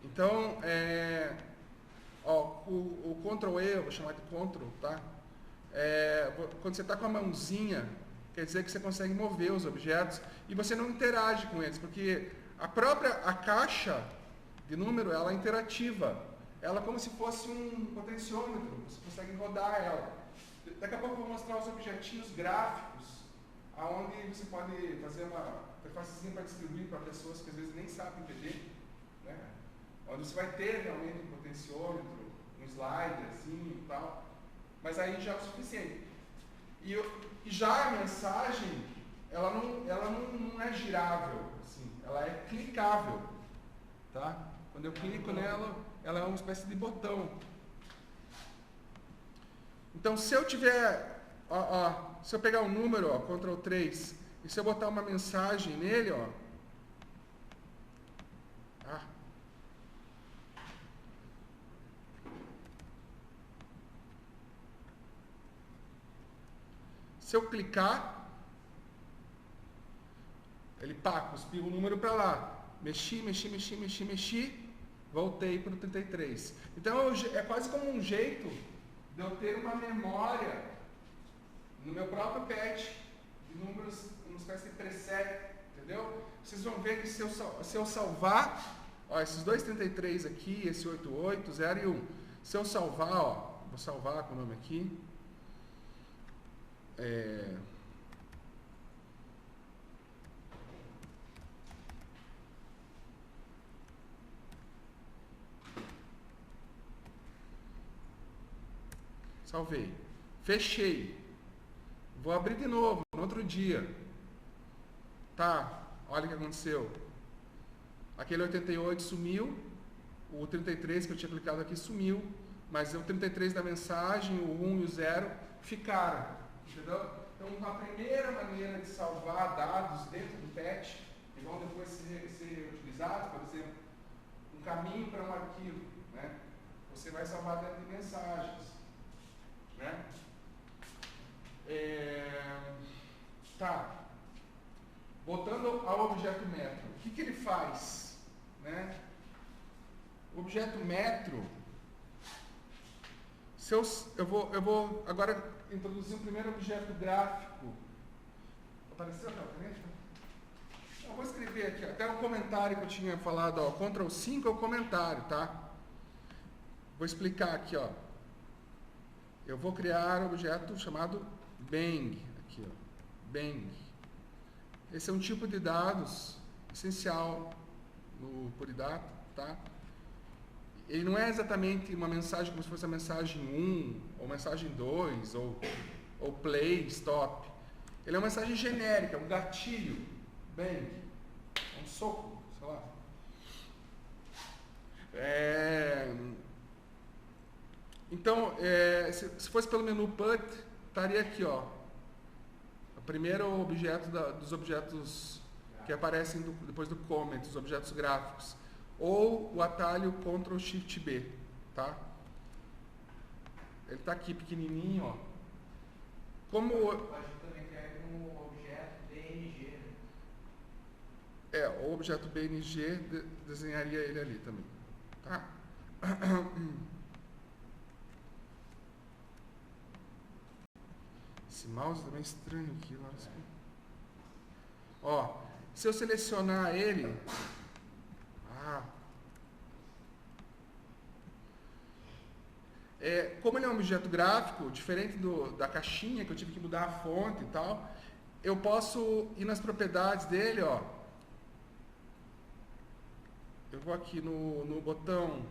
Então, o Ctrl E, eu vou chamar de Ctrl, tá? Quando você está com a mãozinha, quer dizer que você consegue mover os objetos e você não interage com eles, porque a caixa de número, ela é interativa. Ela é como se fosse um potenciômetro, você consegue rodar ela. Daqui a pouco eu vou mostrar os objetinhos gráficos, aonde você pode fazer uma interfacezinha para distribuir para pessoas que às vezes nem sabem entender, né? Onde você vai ter realmente um potenciômetro, um slider assim e tal, mas aí já é o suficiente. E já a mensagem, ela não é girável, assim, ela é clicável, tá? Quando eu clico nela, ela é uma espécie de botão. Então, se eu tiver, se eu pegar um número, Ctrl 3, e se eu botar uma mensagem nele, se eu clicar, ele cuspiu o número para lá. Mexi, voltei para o 33. Então, é quase como um jeito de eu ter uma memória no meu próprio pad de números, uma espécie de preset, entendeu? Vocês vão ver que se eu salvar, esses dois 33 aqui, esse 88, 0 e 1, se eu salvar, vou salvar com o nome aqui, salvei, fechei, vou abrir de novo no outro dia, tá? Olha o que aconteceu, aquele 88 sumiu, o 33 que eu tinha clicado aqui sumiu, mas o 33 da mensagem, o 1 e o 0 ficaram, entendeu? Então, a primeira maneira de salvar dados dentro do patch, que vão depois ser utilizados, por exemplo, um caminho para um arquivo, né? Você vai salvar dentro de mensagens, né? Tá. Voltando ao objeto metro, o que ele faz, né? O objeto metro, eu vou agora introduzir um primeiro objeto gráfico. Apareceu aquela caneta? Eu vou escrever aqui, até o comentário que eu tinha falado, Ctrl 5 é o comentário, tá? Vou explicar aqui, Eu vou criar um objeto chamado bang, aqui, bang. Esse é um tipo de dados essencial no Polidata, tá? Ele não é exatamente uma mensagem como se fosse a mensagem 1, ou mensagem 2, ou play, stop. Ele é uma mensagem genérica, um gatilho, bang, um soco, sei lá. Então, se fosse pelo menu PUT, estaria aqui, o primeiro objeto dos objetos que aparecem depois do comment, os objetos gráficos. Ou o atalho Ctrl Shift B, tá? Ele está aqui pequenininho, Como a gente também quer um objeto BNG. O objeto BNG desenharia ele ali também, tá? Esse mouse também é estranho aqui, se eu selecionar ele, como ele é um objeto gráfico, diferente da caixinha, que eu tive que mudar a fonte e tal, eu posso ir nas propriedades dele, eu vou aqui no botão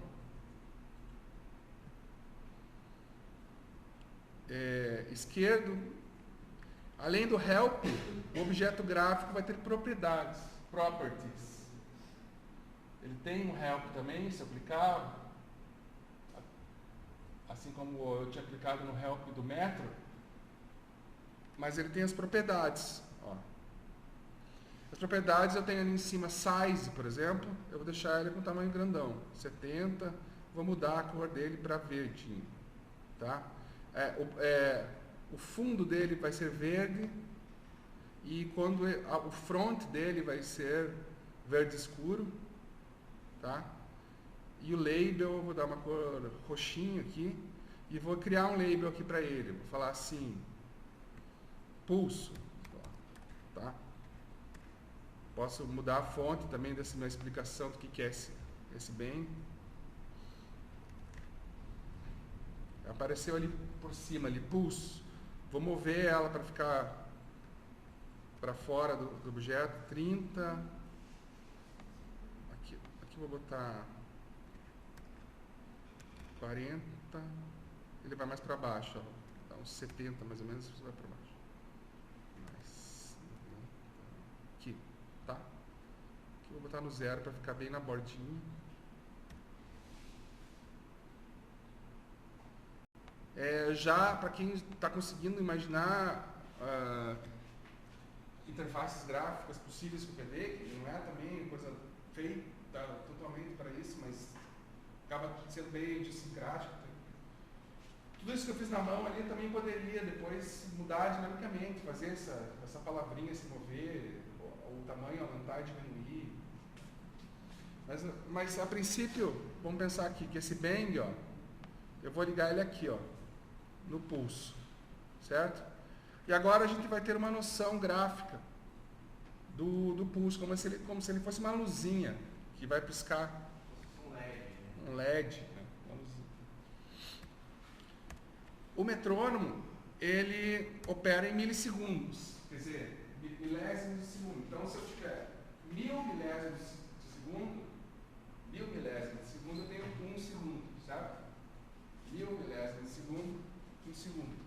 esquerdo. Além do help, o objeto gráfico vai ter propriedades, properties. Ele tem um help também, se eu clicar, assim como eu tinha clicado no help do metro, mas ele tem as propriedades. Ó. As propriedades eu tenho ali em cima size, por exemplo, eu vou deixar ele com tamanho grandão, 70, vou mudar a cor dele para verdinho, tá? O fundo dele vai ser verde e quando o front dele vai ser verde escuro, tá? E o label eu vou dar uma cor roxinha aqui e vou criar um label aqui para ele. Vou falar assim, pulso, tá? Posso mudar a fonte também dessa minha explicação do que é esse bem. Apareceu ali por cima, ali, pulso. Vou mover ela para ficar para fora do objeto, 30. Aqui vou botar 40. Ele vai mais para baixo, ó. Dá uns 70 mais ou menos, você vai para baixo. Aqui, tá? Aqui vou botar no 0 para ficar bem na bordinha. Já para quem está conseguindo imaginar interfaces gráficas possíveis com o PD, que não é também coisa feita totalmente para isso, mas acaba sendo bem idiosincrático. Tudo isso que eu fiz na mão ali também poderia depois mudar dinamicamente, fazer essa palavrinha se mover, o tamanho aumentar e diminuir. Mas a princípio, vamos pensar aqui que esse bang, ó, eu vou ligar ele aqui, ó, no pulso, certo? E agora a gente vai ter uma noção gráfica do pulso, como se ele fosse uma luzinha que vai piscar. Um LED. Né? O metrônomo, ele opera em milissegundos, quer dizer, milésimos de segundo. Então, se eu tiver 1000 milésimos de segundo, 1000 milésimos de segundo, eu tenho 1 segundo, certo? 1000 milésimos de segundo, 1 segundo.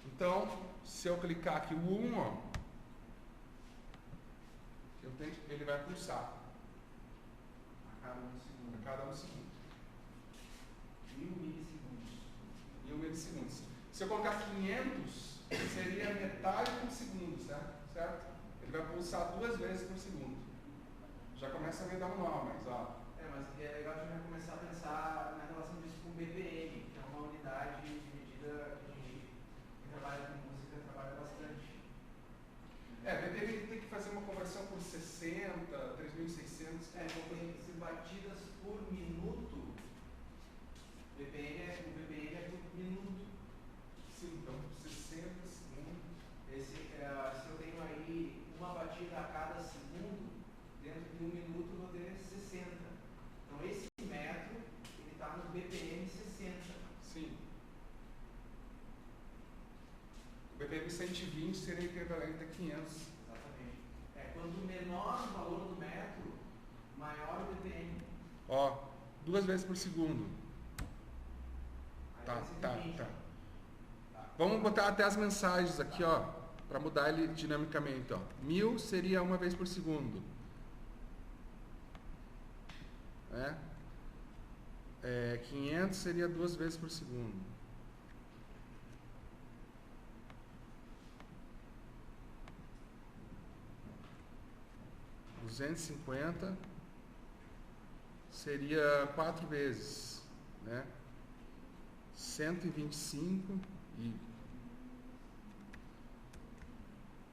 Então, se eu clicar aqui o 1, ó, ele vai pulsar. A cada 1 segundo. 1000 milissegundos. 1000 milissegundos. Se eu colocar 500, seria metade de um segundo, certo? Ele vai pulsar 2 vezes por segundo. Já começa a me dar um nó, mas ó. Mas é legal a gente já começar a pensar na relação disso com o BPM, que é uma unidade de medida que quem trabalha com música trabalha bastante. BPM tem que fazer uma conversão por 60, 3600. Então tem que ser batidas por minuto. O BPM é por minuto. Sim, então 60 segundos. Se eu tenho aí uma batida a cada segundo, dentro de 1 minuto eu vou ter 60. Então esse metro, ele está no BPM 60. Sim. O BPM 120 seria equivalente a 500. Exatamente. Quanto menor o valor do metro, maior o BPM. Ó, 2 vezes por segundo. Aí Tá. Vamos botar até as mensagens aqui, ó, para mudar ele dinamicamente, ó. 1000 seria 1 vez por segundo. 500 seria 2 vezes por segundo. 250 seria 4 vezes, né? 125 e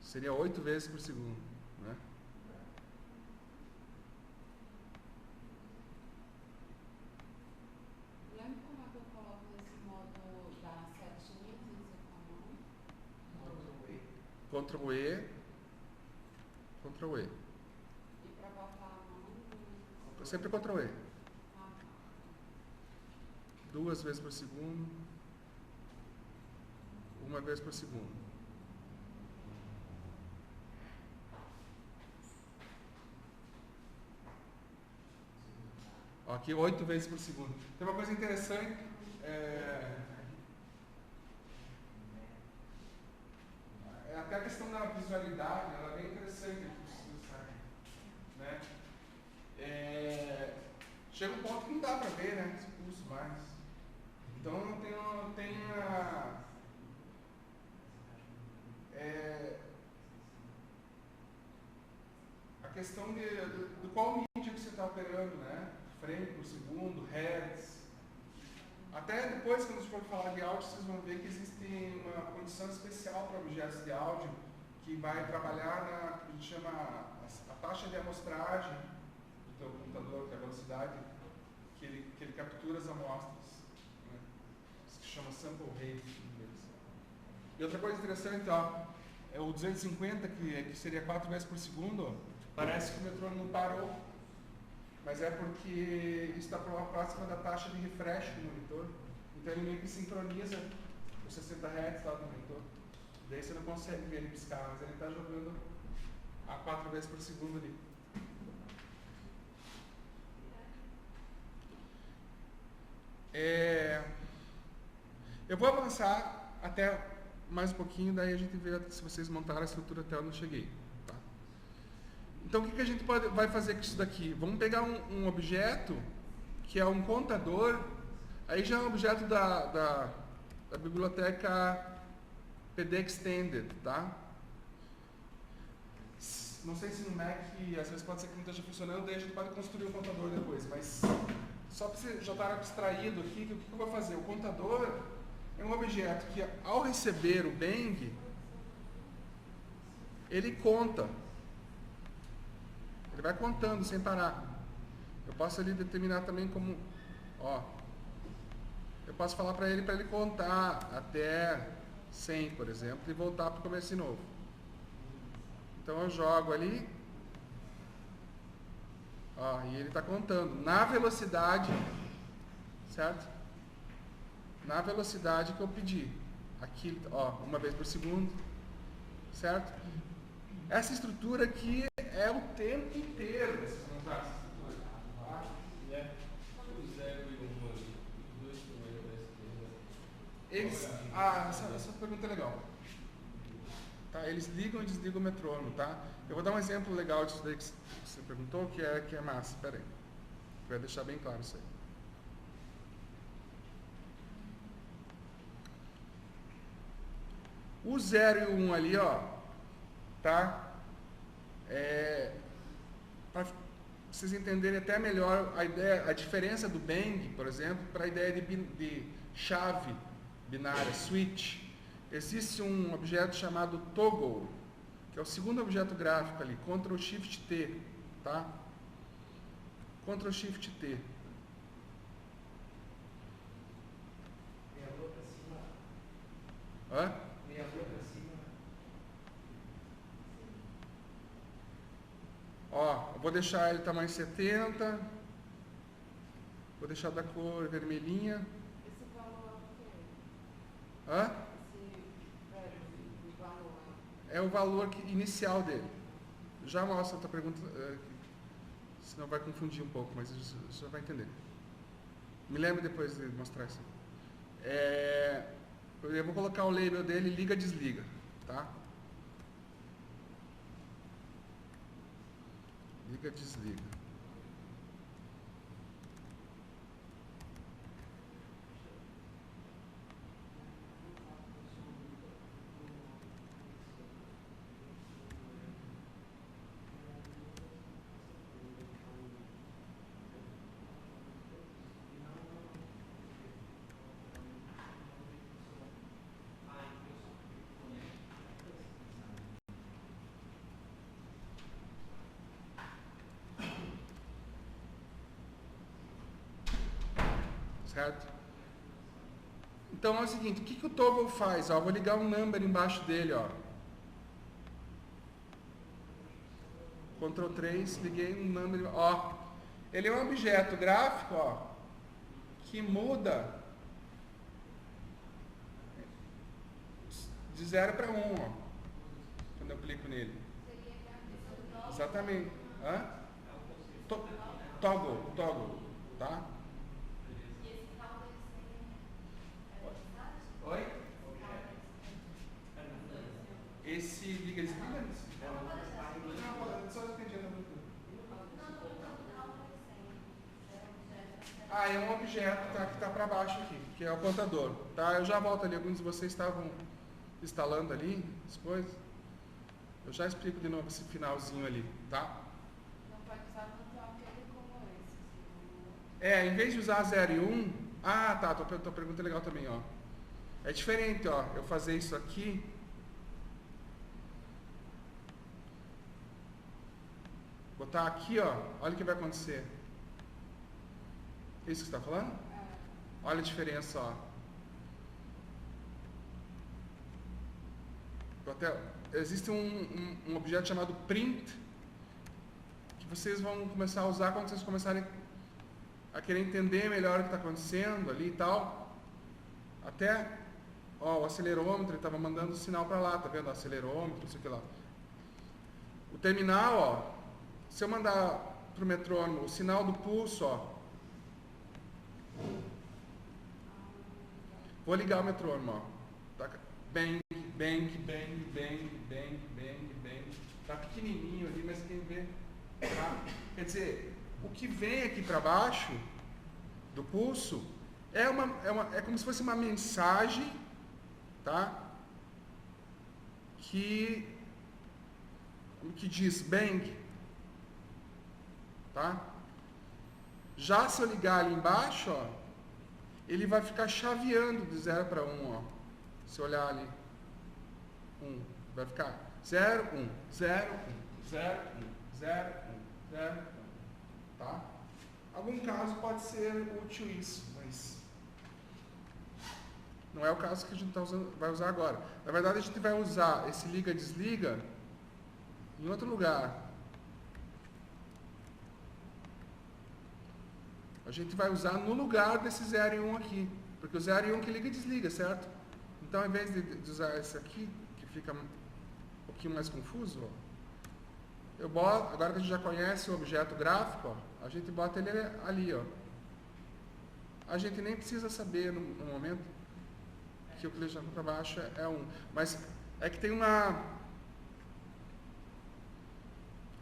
seria 8 vezes por segundo, né? Lembra como é que eu coloco nesse modo da setinha de dizer com a mão? Ctrl E. Ctrl E. E para botar a mão? Sempre Ctrl E. Ah, tá. 2 vezes por segundo. 1 vez por segundo. aqui 8 vezes por segundo. Tem uma coisa interessante, até a questão da visualidade, ela é bem interessante aqui, né? Chega um ponto que não dá para ver, né? Esse pulso mais. Então tem a questão do qual mídia que você está operando, né? Frame por segundo, hertz. Até depois, quando a gente for falar de áudio, vocês vão ver que existe uma condição especial para objetos de áudio que vai trabalhar na que a gente chama a taxa de amostragem do teu computador, que é a velocidade que ele captura as amostras, né? Isso que chama sample rate em inglês. E outra coisa interessante, ó, é o 250, que seria 4 vezes por segundo, ó, parece que o metrônomo não parou, mas é porque está próxima da taxa de refresh do monitor. Então ele meio que sincroniza os 60 Hz lá do monitor. Daí você não consegue ver ele piscar, mas ele está jogando a 4 vezes por segundo ali. Eu vou avançar até mais um pouquinho, daí a gente vê se vocês montaram a estrutura até onde eu cheguei. Tá? Então o que a gente vai fazer com isso daqui? Vamos pegar um objeto que é um contador, aí já é um objeto da biblioteca PD Extended, tá? Não sei se no Mac, às vezes pode ser que não esteja funcionando, daí a gente pode construir um contador depois, mas só para você já estar abstraído aqui, o que eu vou fazer? O contador é um objeto que, ao receber o bang, ele conta. Ele vai contando sem parar. Eu posso ali determinar também como, ó, eu posso falar para ele contar até 100, por exemplo, e voltar para o começo de novo. Então eu jogo ali, ó, e ele está contando na velocidade, certo? Na velocidade que eu pedi. Aqui, ó, 1 vez por segundo, certo? Essa estrutura aqui é o tempo inteiro dessas montagens. Essa pergunta é legal. Tá? Eles ligam e desligam o metrônomo, tá? Eu vou dar um exemplo legal disso daí que você perguntou, que é massa. Espera aí. Vai deixar bem claro isso aí. O 0 e o 1 ali, ó, tá? Para vocês entenderem até melhor a ideia, a diferença do bang, por exemplo, para a ideia de chave binária, switch. Existe um objeto chamado toggle, que é o segundo objeto gráfico ali, Ctrl Shift T, tá? Ctrl Shift T. Meia lua para cima. Hã? Meia lua para cima. Ó, eu vou deixar ele tamanho 70. Vou deixar da cor vermelhinha. Esse valor é o quê? Hã? Esse valor É o valor inicial dele. Já mostra outra pergunta, senão vai confundir um pouco, mas você já vai entender. Me lembre depois de mostrar isso. Eu vou colocar o label dele, liga, desliga, tá? Liga, desliga. Certo? Então é o seguinte, o que o toggle faz? Ó, vou ligar um number embaixo dele, ó. Ctrl 3, liguei um number, ó. Ele é um objeto gráfico, ó, que muda de 0 para 1, ó, quando eu clico nele. Exatamente. Hã? Toggle. tá? E esse caldo é necessário? Oi? Esse liga desliga? Não, só entendi. Ah, é um objeto que está para baixo aqui, que é o contador, tá? Eu já volto ali, alguns de vocês estavam instalando ali as coisas. Eu já explico de novo esse finalzinho ali, tá? Não pode usar tanto aquele como esse. Em vez de usar 0 e 1, tua pergunta é legal também, ó. É diferente, ó, eu fazer isso aqui. Botar aqui, ó, olha o que vai acontecer. É isso que você está falando? Olha a diferença, ó. Existe um objeto chamado print, que vocês vão começar a usar quando vocês começarem a querer entender melhor o que está acontecendo ali e tal. Até, ó, o acelerômetro, ele estava mandando o sinal para lá, tá vendo? O acelerômetro, não sei o que lá. O terminal, ó, se eu mandar para o metrônomo o sinal do pulso, ó, vou ligar o metrônomo, ó. Tá, bang, bang, bang, bang, bang, bang, bang. Tá pequenininho ali, mas quem vê, tá? Quer dizer, o que vem aqui para baixo do pulso é como se fosse uma mensagem, tá? Que diz bang, tá? Já se eu ligar ali embaixo, ó, ele vai ficar chaveando de 0 para 1, ó. Se olhar ali, 1, vai ficar 0, 1, 0, 1, 0, 1, 0, 1, 0, 1, tá? Algum caso pode ser útil isso, mas não é o caso que a gente vai usar agora. Na verdade, a gente vai usar esse liga-desliga em outro lugar. A gente vai usar no lugar desse 0 e 1 aqui. Porque o 0 e 1 que liga e desliga, certo? Então, ao invés de usar esse aqui, que fica um pouquinho mais confuso, ó, eu boto, agora que a gente já conhece o objeto gráfico, ó, a gente bota ele ali, ó. A gente nem precisa saber no momento que o que ele para baixo é 1. Mas é que tem uma...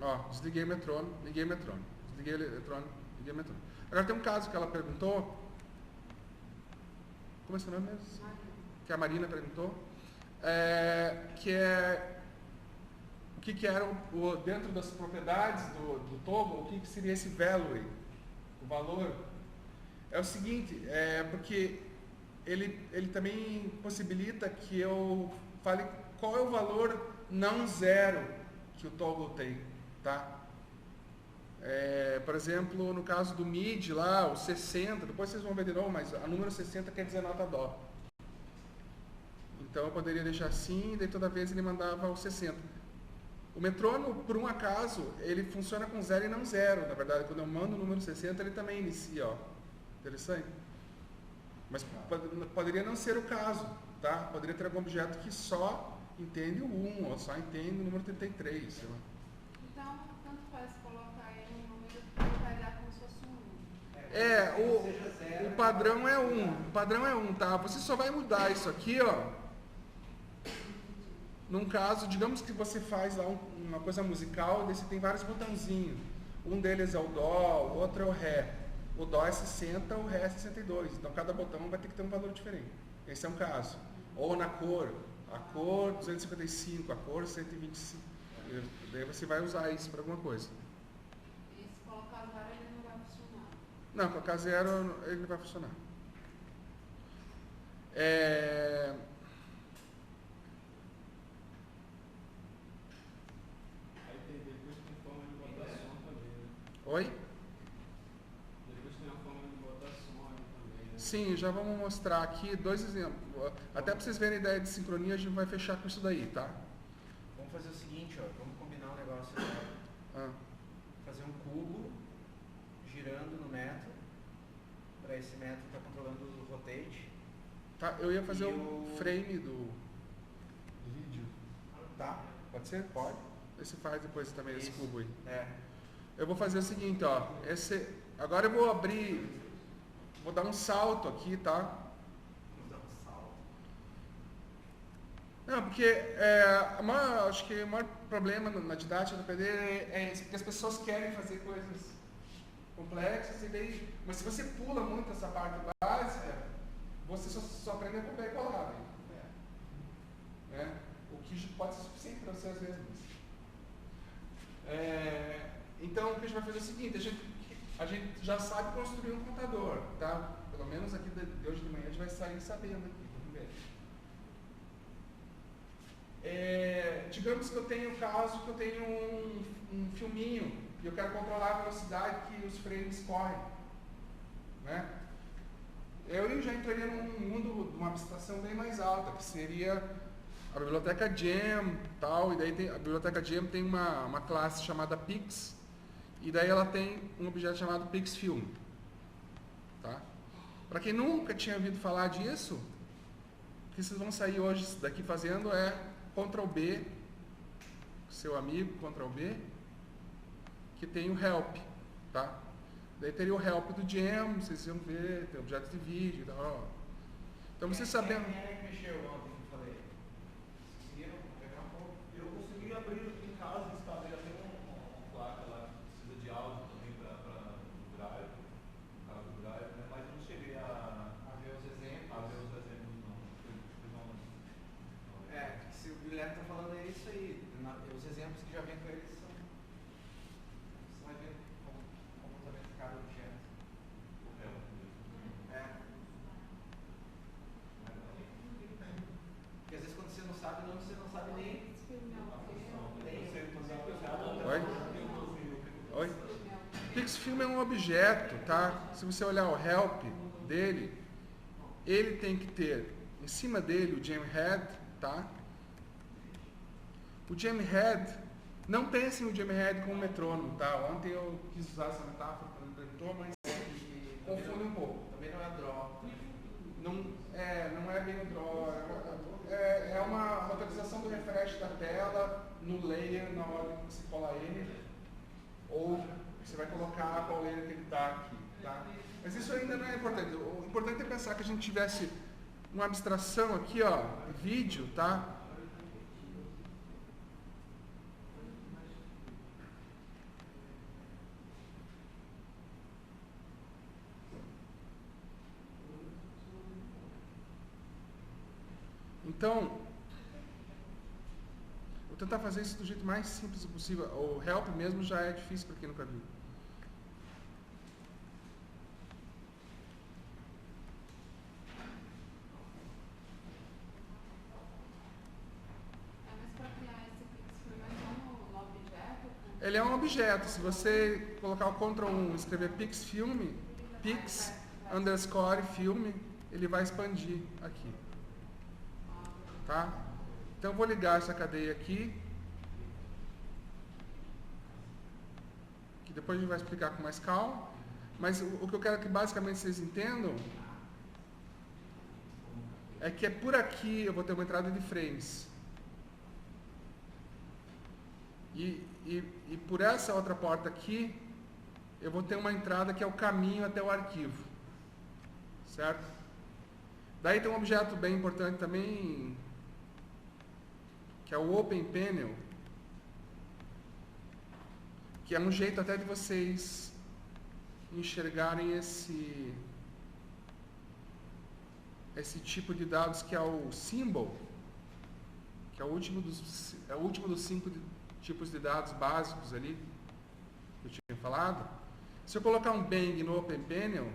Ó, desliguei o metrônomo, liguei o metrônomo. Desliguei o eletrônico, liguei o metrônomo. Agora tem um caso que ela perguntou. Como é seu nome mesmo? Que a Marina perguntou. Que é o que era dentro das propriedades do toggle, o que seria esse value, o valor. É o seguinte, porque ele também possibilita que eu fale qual é o valor não zero que o toggle tem, tá? Por exemplo, no caso do MIDI lá, o 60, depois vocês vão ver de novo, mas a número 60 quer dizer nota dó. Então eu poderia deixar assim, e daí toda vez ele mandava o 60. O metrônomo, por um acaso, ele funciona com 0 e não 0. Na verdade, quando eu mando o número 60, ele também inicia, ó. Interessante. Mas poderia não ser o caso, tá? Poderia ter algum objeto que só entende o 1, ou só entende o número 33, sei lá. Então, tanto faz colocar ele no número que ele vai dar como se fosse 1. O padrão é 1. O padrão é 1, tá? Você só vai mudar isso aqui, ó. Num caso, digamos que você faz lá uma coisa musical, daí você tem vários botãozinhos. Um deles é o dó, o outro é o ré. O dó é 60, o ré é 62. Então cada botão vai ter que ter um valor diferente. Esse é um caso. Ou na cor. A cor 255, a cor 125. Daí você vai usar isso para alguma coisa. E se colocar 0, ele não vai funcionar. Não, colocar 0 ele não vai funcionar. Aí depois tem forma de botar som também, né? Oi? Depois tem a forma de botar som aí também, né? Sim, já vamos mostrar aqui 2 exemplos. Até para vocês verem a ideia de sincronia, a gente vai fechar com isso daí, tá? Vamos fazer o seguinte, ó, vamos combinar um negócio agora. Fazer um cubo girando no metro, para esse metro estar controlando o rotate. Tá, eu ia fazer E o frame do vídeo. Tá? Pode ser? Pode. Esse faz depois também esse Isso. cubo aí. eu vou fazer o seguinte, ó. Agora eu vou abrir, vou dar um salto aqui, tá? Não, porque acho que o maior problema na didática do PD é esse, porque as pessoas querem fazer coisas complexas, mas se você pula muito essa parte básica, você só aprende a copiar e colar. Né? O que pode ser suficiente para você às vezes. Então, o que a gente vai fazer é o seguinte, a gente já sabe construir um contador, tá? Pelo menos aqui de hoje de manhã a gente vai sair sabendo aqui, vamos ver. Digamos que eu tenho o caso que eu tenho um filminho e eu quero controlar a velocidade que os frames correm, né? Eu já entraria num mundo de uma abstração bem mais alta, que seria a biblioteca Gem, tal, e daí a biblioteca Gem tem uma classe chamada Pix, e daí ela tem um objeto chamado PixFilm, tá? Para quem nunca tinha ouvido falar disso, o que vocês vão sair hoje daqui fazendo é Ctrl B, seu amigo, Ctrl B, que tem o help, tá? Daí teria o help do Gem, vocês iam ver, tem objetos de vídeo e tal. Então vocês sabendo. Quem é que mexeu ontem que eu falei? Conseguiram pegar um pouco? Eu consegui abrir em casa, instalei até uma placa lá que precisa de áudio também para o Drive, no caso do Drive, né? Mas eu não cheguei a ver os exemplos. não. Porque se o Guilherme está falando é isso aí. Os exemplos que já vem com eles são. Você vai ver como também cada objeto. O réu mesmo. Porque às vezes quando você não sabe o nome, você não sabe nem. Oi? PixFilm é um objeto, tá? Se você olhar o help dele, ele tem que ter em cima dele o GemHead, tá? O GemHead, não pensem o GemHead como metrônomo, tá? Ontem eu quis usar essa metáfora para o leitor, mas confunde um pouco. Também não é draw. Não é bem o draw. É uma localização do refresh da tela no layer na hora que você cola ele, ou você vai colocar qual layer que ele está aqui, tá? Mas isso ainda não é importante. O importante é pensar que a gente tivesse uma abstração aqui, ó, vídeo, tá? Então, vou tentar fazer isso do jeito mais simples possível. O help mesmo já é difícil para quem nunca viu. Mas para criar esse PixFilm é só no objeto? Ele é um objeto. Se você colocar o Ctrl 1 e escrever PixFilm, Pix underscore filme, ele vai expandir aqui. Tá? Então eu vou ligar essa cadeia aqui, que depois a gente vai explicar com mais calma, mas o que eu quero que basicamente vocês entendam é que é por aqui eu vou ter uma entrada de frames. E por essa outra porta aqui, eu vou ter uma entrada que é o caminho até o arquivo. Certo? Daí tem um objeto bem importante também, que é o OpenPanel, que é um jeito até de vocês enxergarem esse tipo de dados, que é o symbol, que é o último dos 5 tipos de dados básicos ali, que eu tinha falado. Se eu colocar um bang no OpenPanel,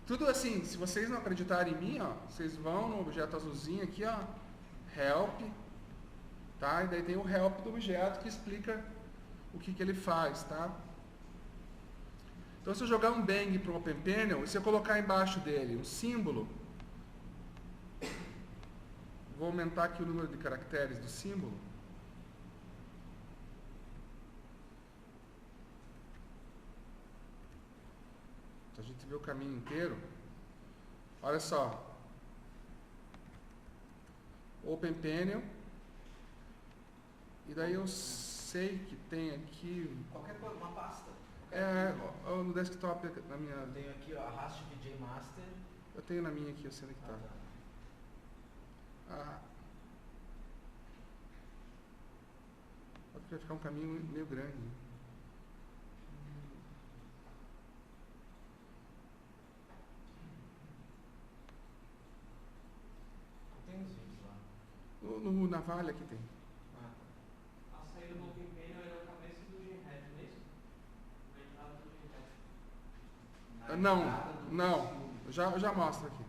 tudo assim, se vocês não acreditarem em mim, ó, vocês vão no objeto azulzinho aqui, ó, help, tá? E daí tem o help do objeto que explica o que ele faz, tá? Então, se eu jogar um bang para o OpenPanel, e se eu colocar embaixo dele um símbolo, vou aumentar aqui o número de caracteres do símbolo. A gente vê o caminho inteiro. Olha só. OpenPanel. E daí eu sei que tem aqui. Qualquer coisa, uma pasta. No desktop na minha. Eu tenho aqui, ó, arraste VJ Master. Eu tenho na minha aqui, eu sei onde que tá. Vai ficar um caminho meio grande. Tem os vídeos lá. No Navalha aqui tem. A saída do Open Panel é na cabeça do GenRed, não é isso? Na entrada do GenRed. Não. Eu já mostro aqui.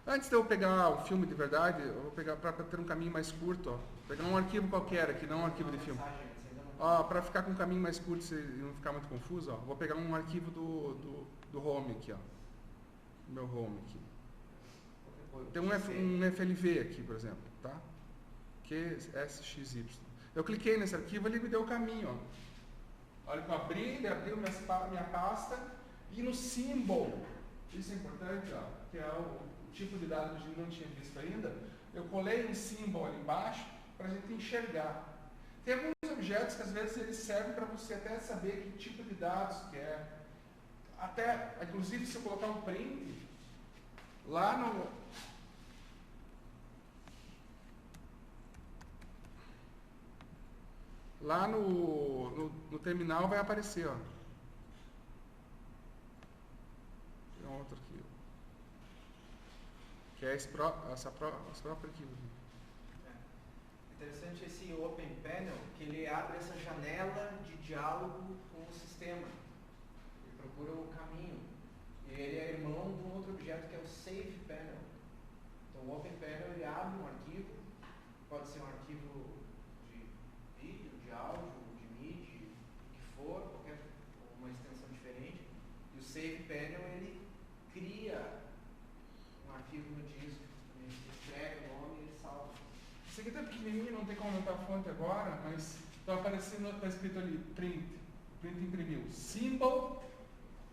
Antes de eu pegar o filme de verdade, eu vou pegar para ter um caminho mais curto, ó. Vou pegar um arquivo qualquer aqui, não um arquivo de filme. Para ficar com um caminho mais curto e não ficar muito confuso, ó, vou pegar um arquivo do home aqui, ó. Meu home aqui. Tem um FLV aqui, por exemplo, tá? QSXY. Eu cliquei nesse arquivo, ele me deu o caminho, ó. Olha que eu abri, ele abriu minha pasta e no symbol, isso é importante, ó, que é o tipo de dado que a gente não tinha visto ainda, eu colei um symbol ali embaixo para a gente enxergar. Tem alguns objetos que às vezes eles servem para você até saber que tipo de dados que é. Até, inclusive, se eu colocar um print, lá no terminal vai aparecer, ó. Tem um outro aqui, que é esse próprio arquivo. Interessante esse Open Panel, que ele abre essa janela de diálogo com o sistema. Ele procura o caminho. E ele é irmão de um outro objeto que é o Save Panel. Então o Open Panel ele abre um arquivo, pode ser um arquivo de vídeo, de áudio, de MIDI, o que for, qualquer uma extensão diferente. E o Save Panel ele cria um arquivo no disco, ele escreve o nome e ele salva. Isso aqui tá pequenininho, não tem como aumentar a fonte agora, mas está aparecendo, está escrito ali, print. O print imprimiu. Symbol,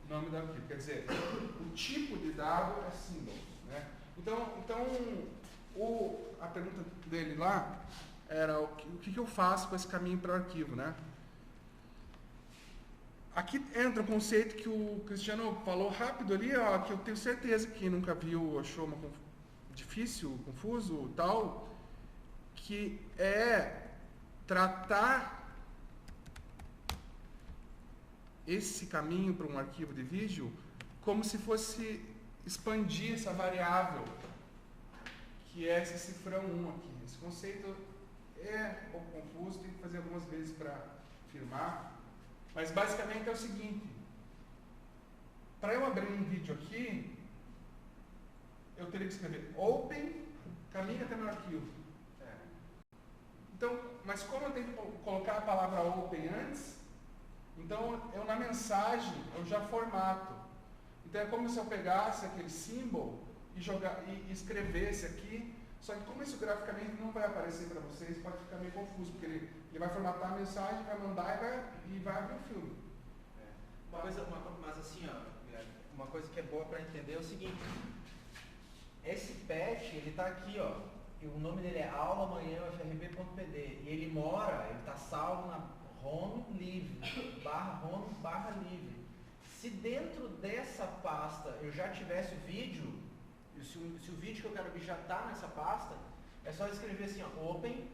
nome do arquivo. Quer dizer, o tipo de dado é symbol, né? Então a pergunta dele lá era o que eu faço com esse caminho para o arquivo, né? Aqui entra um conceito que o Cristiano falou rápido ali, ó, que eu tenho certeza que quem nunca viu achou difícil, confuso, tal, que é tratar esse caminho para um arquivo de vídeo como se fosse expandir essa variável, que é esse cifrão 1 aqui. Esse conceito é um pouco confuso, tem que fazer algumas vezes para firmar, mas basicamente é o seguinte: para eu abrir um vídeo aqui, eu teria que escrever open, caminho até meu arquivo. Então, mas como eu tenho que colocar a palavra open antes, então eu na mensagem eu já formato. Então é como se eu pegasse aquele símbolo e escrevesse aqui, só que como isso graficamente não vai aparecer para vocês, pode ficar meio confuso, porque ele vai formatar a mensagem, vai mandar e vai abrir o filme. Mas assim, ó, uma coisa que é boa para entender é o seguinte: esse patch, ele está aqui, ó, e o nome dele é aula-manhã-frb.pd, e ele está salvo na home livre, /home/livre. Se dentro dessa pasta eu já tivesse o vídeo, e se o vídeo que eu quero ver já está nessa pasta, é só escrever assim, ó, open,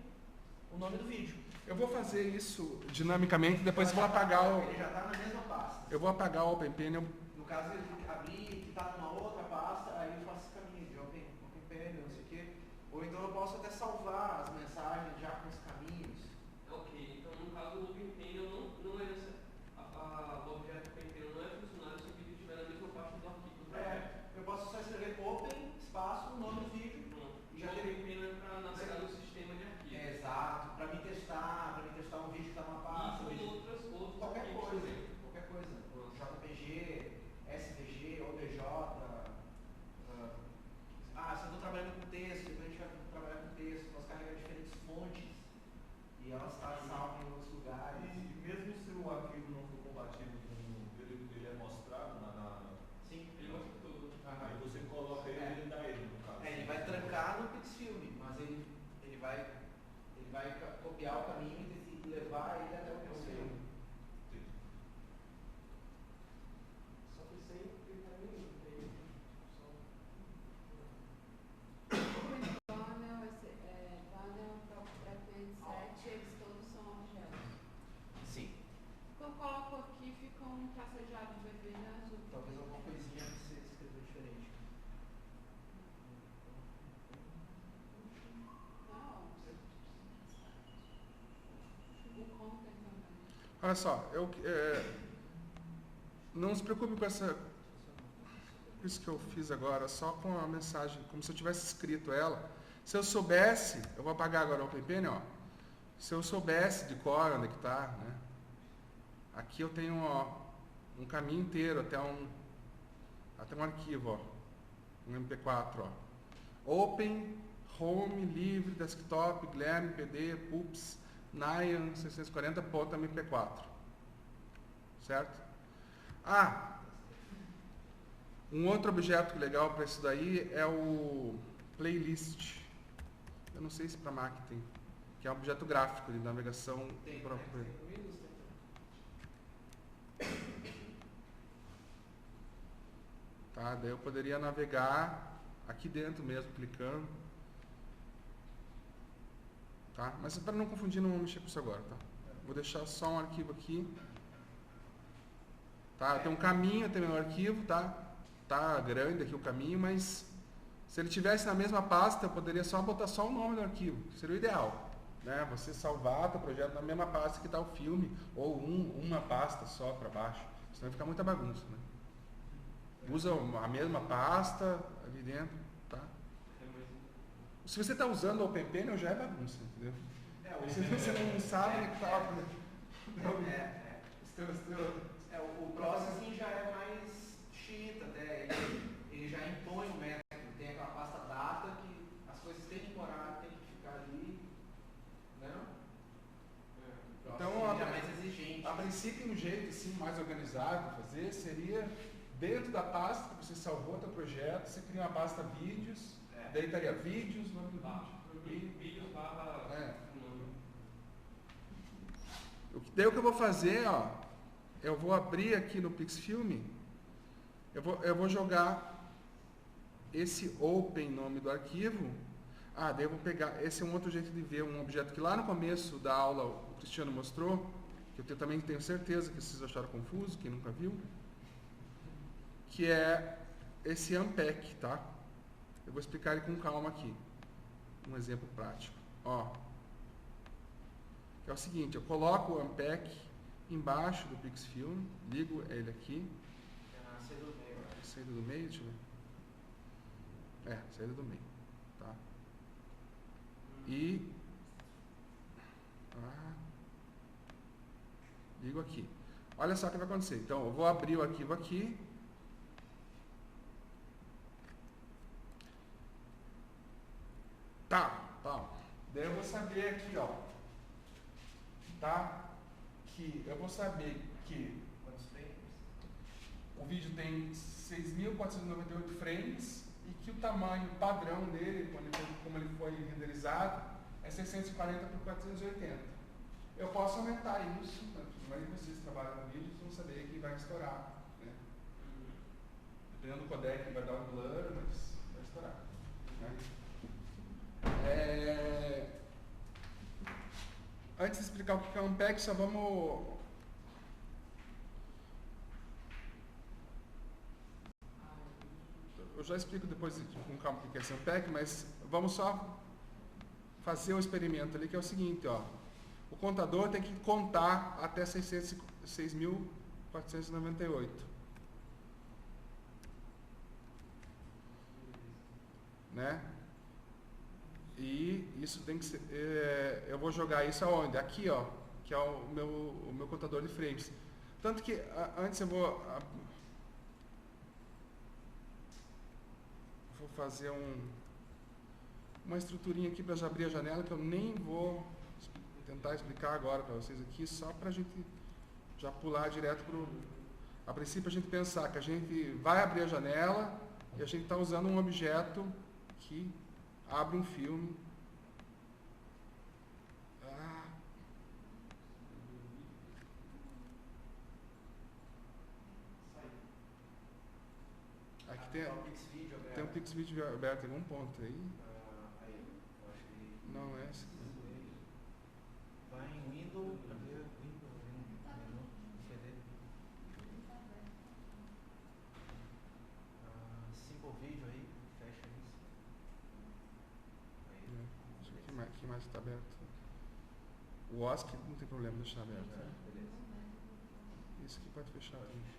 o nome do vídeo. Eu vou fazer isso dinamicamente, depois vou apagar Ele já está na mesma pasta. Eu vou apagar o Open Panel. No caso, ele abrir, que está numa outra pasta, aí eu faço esse caminho de Open Panel, não sei o quê. Ou então eu posso até salvar as mensagens já com os caminhos. Ok, então no caso o Open Panel não é o objeto Open Panel não é funcionário se o vídeo estiver na mesma parte do arquivo. Eu posso só escrever Open, espaço, nome do vídeo. E já Open Panel é para navegar no sistema de arquivo. Exato, para me testar um vídeo que está numa pasta. E outros qualquer arquivos coisa, também. qualquer coisa. JPG, SVG, não está sediado o bebê na azul. Talvez alguma coisinha que você escreveu diferente. Não. O content também. Olha só, não se preocupe com isso que eu fiz agora, só com a mensagem, como se eu tivesse escrito ela. Se eu soubesse, eu vou apagar agora o OpenPen, ó. Se eu soubesse de cor onde é que está, né? Aqui eu tenho, ó, um caminho inteiro até um arquivo, ó, um MP4, ó. Open, Home, Livre, Desktop, Glam, MPD, Pups, Nyan 640.mp4. Certo? Um outro objeto legal para isso daí é o playlist. Eu não sei se para Mac tem, que é um objeto gráfico de navegação própria. Tá, daí eu poderia navegar aqui dentro mesmo, clicando. Tá? Mas para não confundir, não vou mexer com isso agora, tá? Vou deixar só um arquivo aqui. Tá? Tem um caminho, tem meu arquivo, tá? Tá grande aqui o caminho, mas se ele tivesse na mesma pasta, eu poderia só botar só o nome do arquivo. Seria o ideal, né? Você salvar o projeto na mesma pasta que está o filme, ou uma pasta só para baixo. Senão fica muita bagunça, né? Usa a mesma pasta ali dentro, tá? Se você está usando o OpenPen, já é bagunça, entendeu? Você não sabe o que está... O processing já é mais xiita até, ele já impõe o método, tem aquela pasta data que as coisas têm que morar, tem que ficar ali, né? Então, é mais exigente. A princípio, um jeito assim, mais organizado de fazer seria dentro da pasta que você salvou o teu projeto, você cria uma pasta vídeos, daí estaria vídeos, nome do vídeo. Vídeos barra. Daí o que eu vou fazer, ó, eu vou abrir aqui no Pixfilm, eu vou jogar esse open nome do arquivo. Daí eu vou pegar, esse é um outro jeito de ver um objeto que lá no começo da aula o Cristiano mostrou, que eu também tenho certeza que vocês acharam confuso, quem nunca viu, que é esse unpack, tá? Eu vou explicar ele com calma aqui, um exemplo prático. Ó, que é o seguinte, eu coloco o unpack embaixo do Pixfilm, ligo ele aqui. É na saída do meio. Saída do meio, deixa eu ver. Saída do meio, tá? E ligo aqui. Olha só o que vai acontecer. Então, eu vou abrir o arquivo aqui. Tá. Daí eu vou saber aqui, ó. Tá? Que eu vou saber que o vídeo tem 6.498 frames e que o tamanho padrão dele, como ele foi renderizado, é 640 por 480. Eu posso aumentar isso, mas vocês trabalham com vídeo, vocês vão saber que vai estourar, né? Dependendo do codec vai dar um blur, mas vai estourar, né? Antes de explicar o que é um unpack, só vamos... Eu já explico depois com calma o que é esse unpack, mas vamos só fazer um experimento ali, que é o seguinte, ó. O contador tem que contar até 6.498. Né? E isso tem que ser... eu vou jogar isso aonde? Aqui, ó, que é o meu contador de frames. Tanto que antes eu vou fazer uma estruturinha aqui para já abrir a janela, que eu nem vou tentar explicar agora para vocês aqui, só para a gente já pular direto para o... A princípio a gente pensar que a gente vai abrir a janela e a gente está usando um objeto que abre um filme. Aqui tem um Pixvideo aberto em algum ponto aí. Eu acho que... Não é esse. Vai em Windows, cadê? mas está aberto. O OSC não tem problema deixar aberto. Beleza. Isso aqui pode fechar também.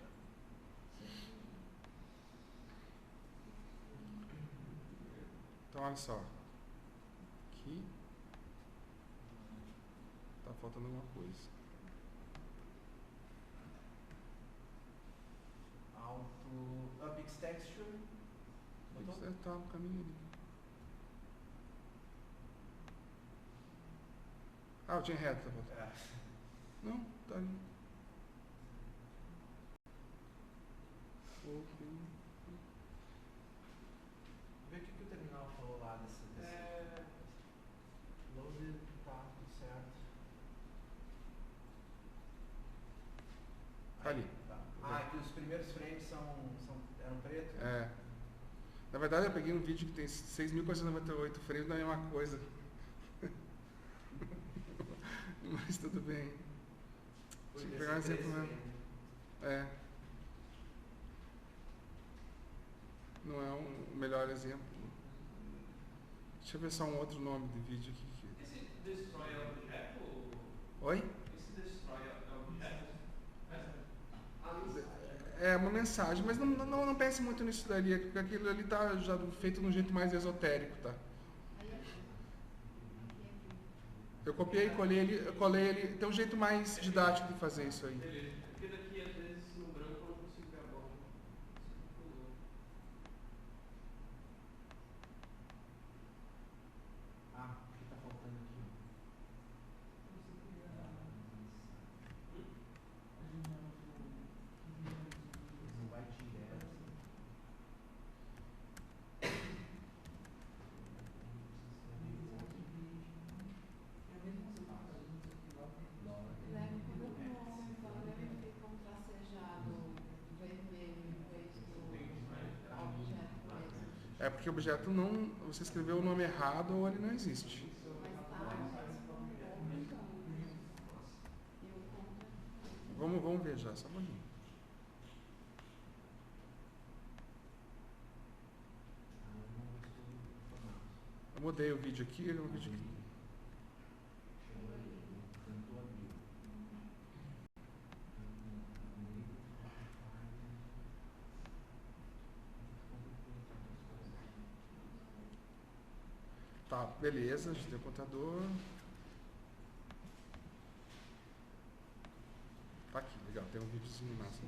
Então olha só. Aqui tá faltando alguma coisa. Upix Texture. Botou? Isso deve estar no caminho ali. Ah, eu tinha reto, tá bom. É. Não, tá ali. Ok. Vê o que o terminal falou lá desse. Loaded, tá, tudo certo. Tá ali. Tá. Ah, que os primeiros frames eram preto? É. Na verdade eu peguei um vídeo que tem 6.498 frames, não é a mesma coisa. Mas tudo bem. Deixa eu pegar um exemplo mesmo. É. Não é o melhor exemplo. Deixa eu ver só um outro nome de vídeo aqui. Esse destroy é objeto? Oi? Esse destroy é objeto? É uma mensagem, mas não pense muito nisso dali, porque aquilo ali tá já feito de um jeito mais esotérico, tá? Eu copiei e colei ele, tem um jeito mais didático de fazer isso aí. Beleza. Porque daqui, às vezes, no branco eu não consigo ver a borda. Ah, o que tá faltando aqui? Não vai direto. Leve como quando ele fica um tracejado vermelho em vez do objeto mesmo. É porque o objeto não, você escreveu o nome errado ou ele não existe. Mas tá, e o contra. Vamos ver já, só um pouquinho. Eu mudei o vídeo aqui, ele é um vídeo que... Tá, beleza, a gente tem o contador. Tá aqui, legal, tem um videozinho massa.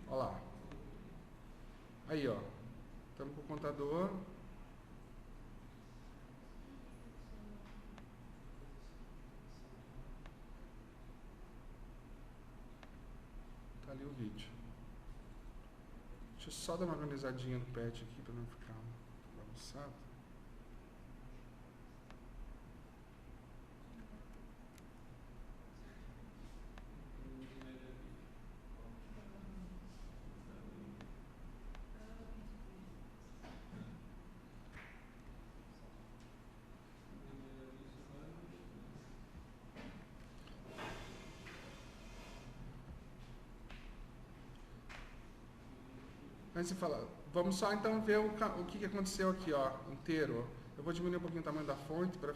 Olha lá. Aí, ó. Estamos com o contador. Tá ali o vídeo. Deixa eu só dar uma organizadinha no pad aqui para não ficar bagunçado. Aí você fala, vamos só então ver o que aconteceu aqui, ó, inteiro. Eu vou diminuir um pouquinho o tamanho da fonte para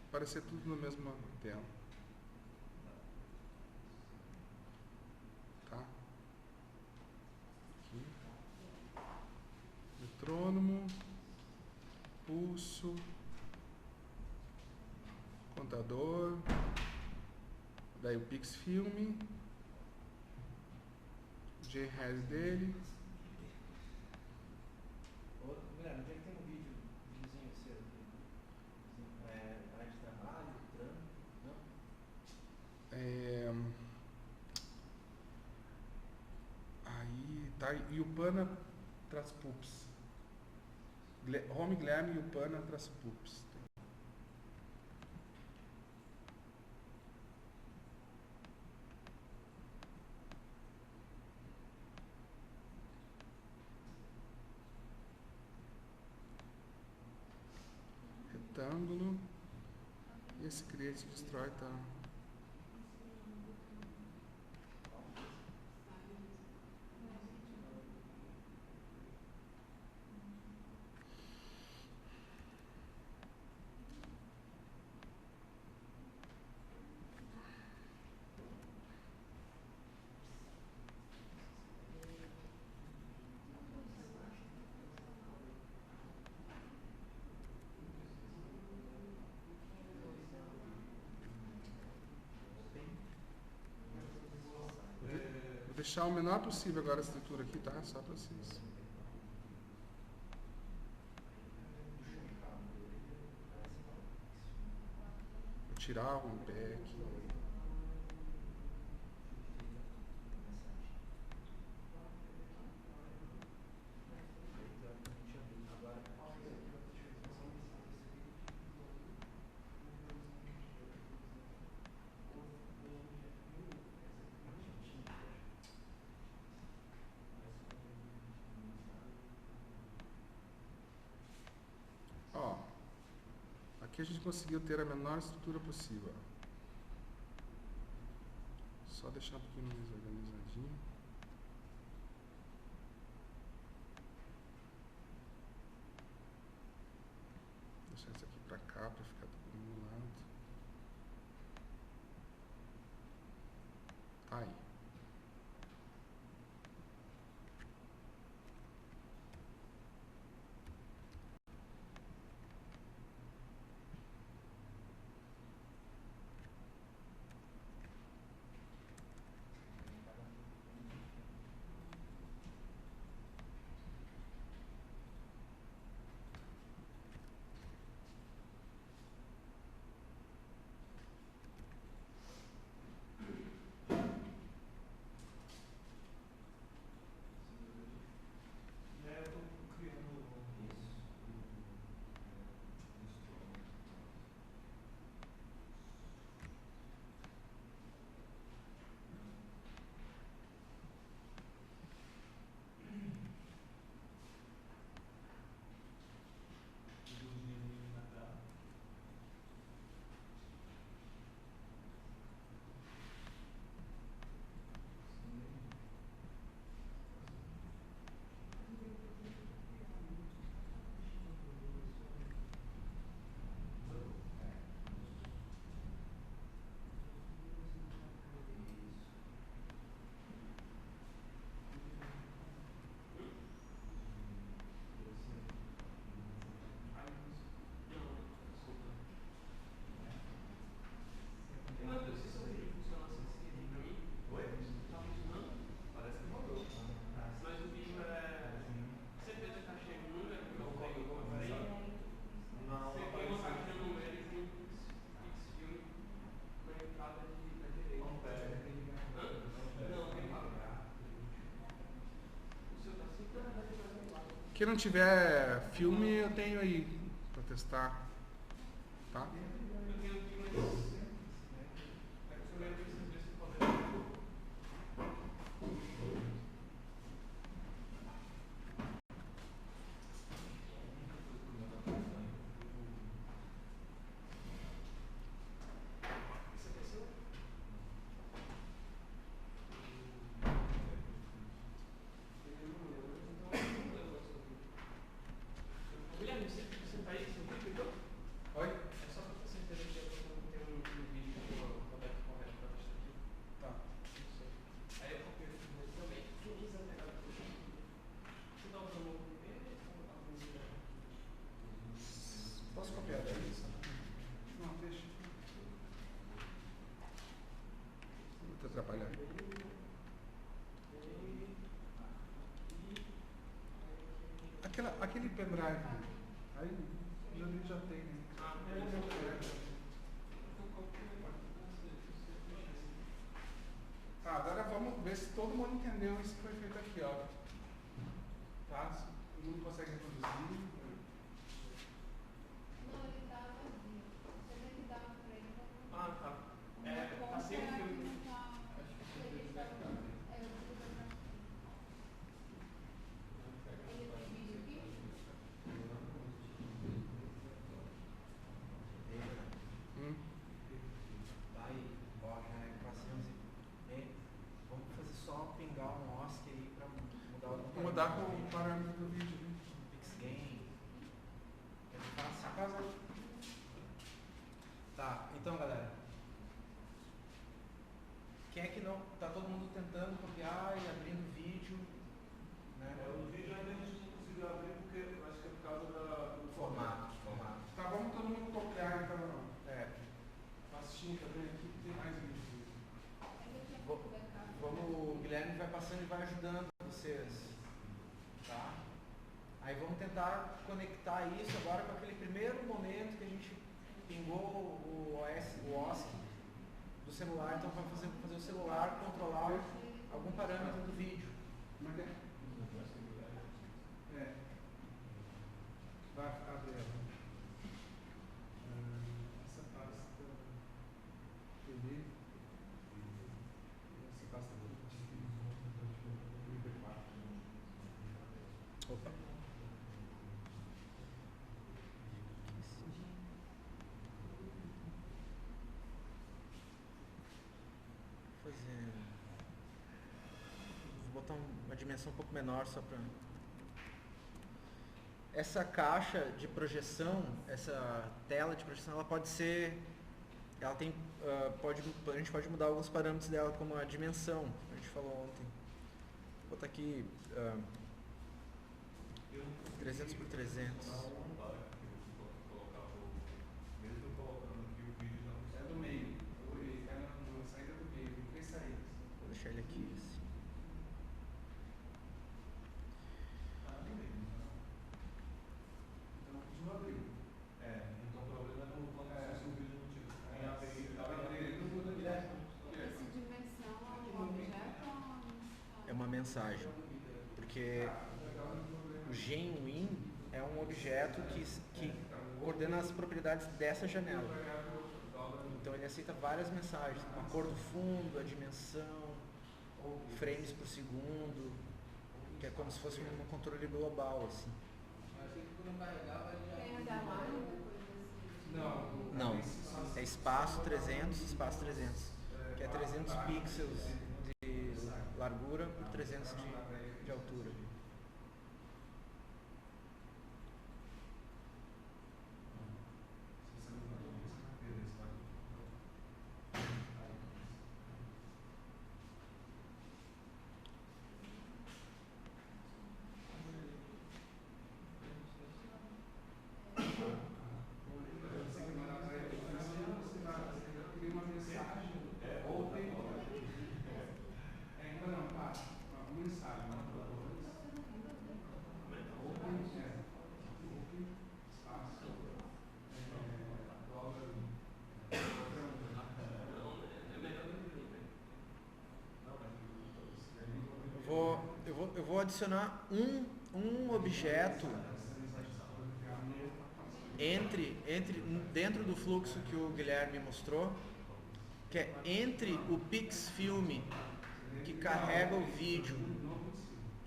aparecer tudo no mesmo tela. Tá? Aqui. Metrônomo, pulso, contador, daí o Pixfilm, JHaz dele. Guilherme, onde é que tem um videozinho seu aqui? Área de trabalho, trampo? Não? Aí tá Yupana traço pups. Home Guilherme Yupana traço pups. Retângulo. E esse Create Destroy tá. deixar o menor possível agora a estrutura aqui, tá? Só para vocês. Vou tirar um pé aqui. Ó, aqui a gente conseguiu ter a menor estrutura possível. Só deixar um pouquinho mais organizadinho. Deixar isso aqui pra cá, pra ficar tudo do meu lado. Aí. Quem não tiver filme, eu tenho aí pra testar, tá? Posso copiar daí? Não, deixa. Vou te atrapalhar. Aquele pendrive, aí já tem, né? Tá, agora vamos ver se todo mundo entendeu isso que foi feito aqui, ó. Tá? Se todo mundo consegue reproduzir. Não, ele tá vazio. Você tem que dar um frame. Ah, tá. Tá sem o filme. Vai, ó, já é paciência. Vamos fazer só pingar um OSC aí pra mudar o Vou mudar com o parâmetro do vídeo, né? Pixgain. É fácil. Tá, então galera. Quem é que não. Tá todo mundo tentando copiar e abrindo o vídeo. Né? O vídeo ainda a gente não conseguiu abrir porque eu acho que é por causa do Formato. Tá, vamos todo mundo copiar então. É. Assistindo também aqui, tem mais vídeo. Ainda tinha Vou- pouco da casa. Vamos, o Guilherme vai passar vai ajudando vocês, tá? Aí vamos tentar conectar isso agora com aquele primeiro momento que a gente pingou o OSC do celular, então para fazer o celular controlar algum parâmetro do vídeo. Como é que é? É. Vai ficar dela. Essa pasta TV. Essa pasta MP4. Opa. Vou botar uma dimensão um pouco menor só para... Essa caixa de projeção, essa tela de projeção, ela pode ser... Ela tem... a gente pode mudar alguns parâmetros dela, como a dimensão, a gente falou ontem. Vou botar aqui 300 por 300. Mesmo colocando aqui o vídeo não É do meio. Ele cai na saída do meio. Tem 3 saídas. Vou deixar ele aqui assim. Então, continua abrindo. então o problema é no quando o vídeo não tinha. Essa dimensão é um objeto ou É uma mensagem. Porque o GenWin é um objeto que coordena as propriedades dessa janela. Então ele aceita várias mensagens, a cor do fundo, a dimensão, frames por segundo, que é como se fosse um controle global, assim. tem underline, coisa assim? Não, é espaço 300, que é 300 pixels de largura por 300 de altura. Eu vou adicionar um objeto dentro do fluxo que o Guilherme mostrou, que é entre o PixFilm que carrega o vídeo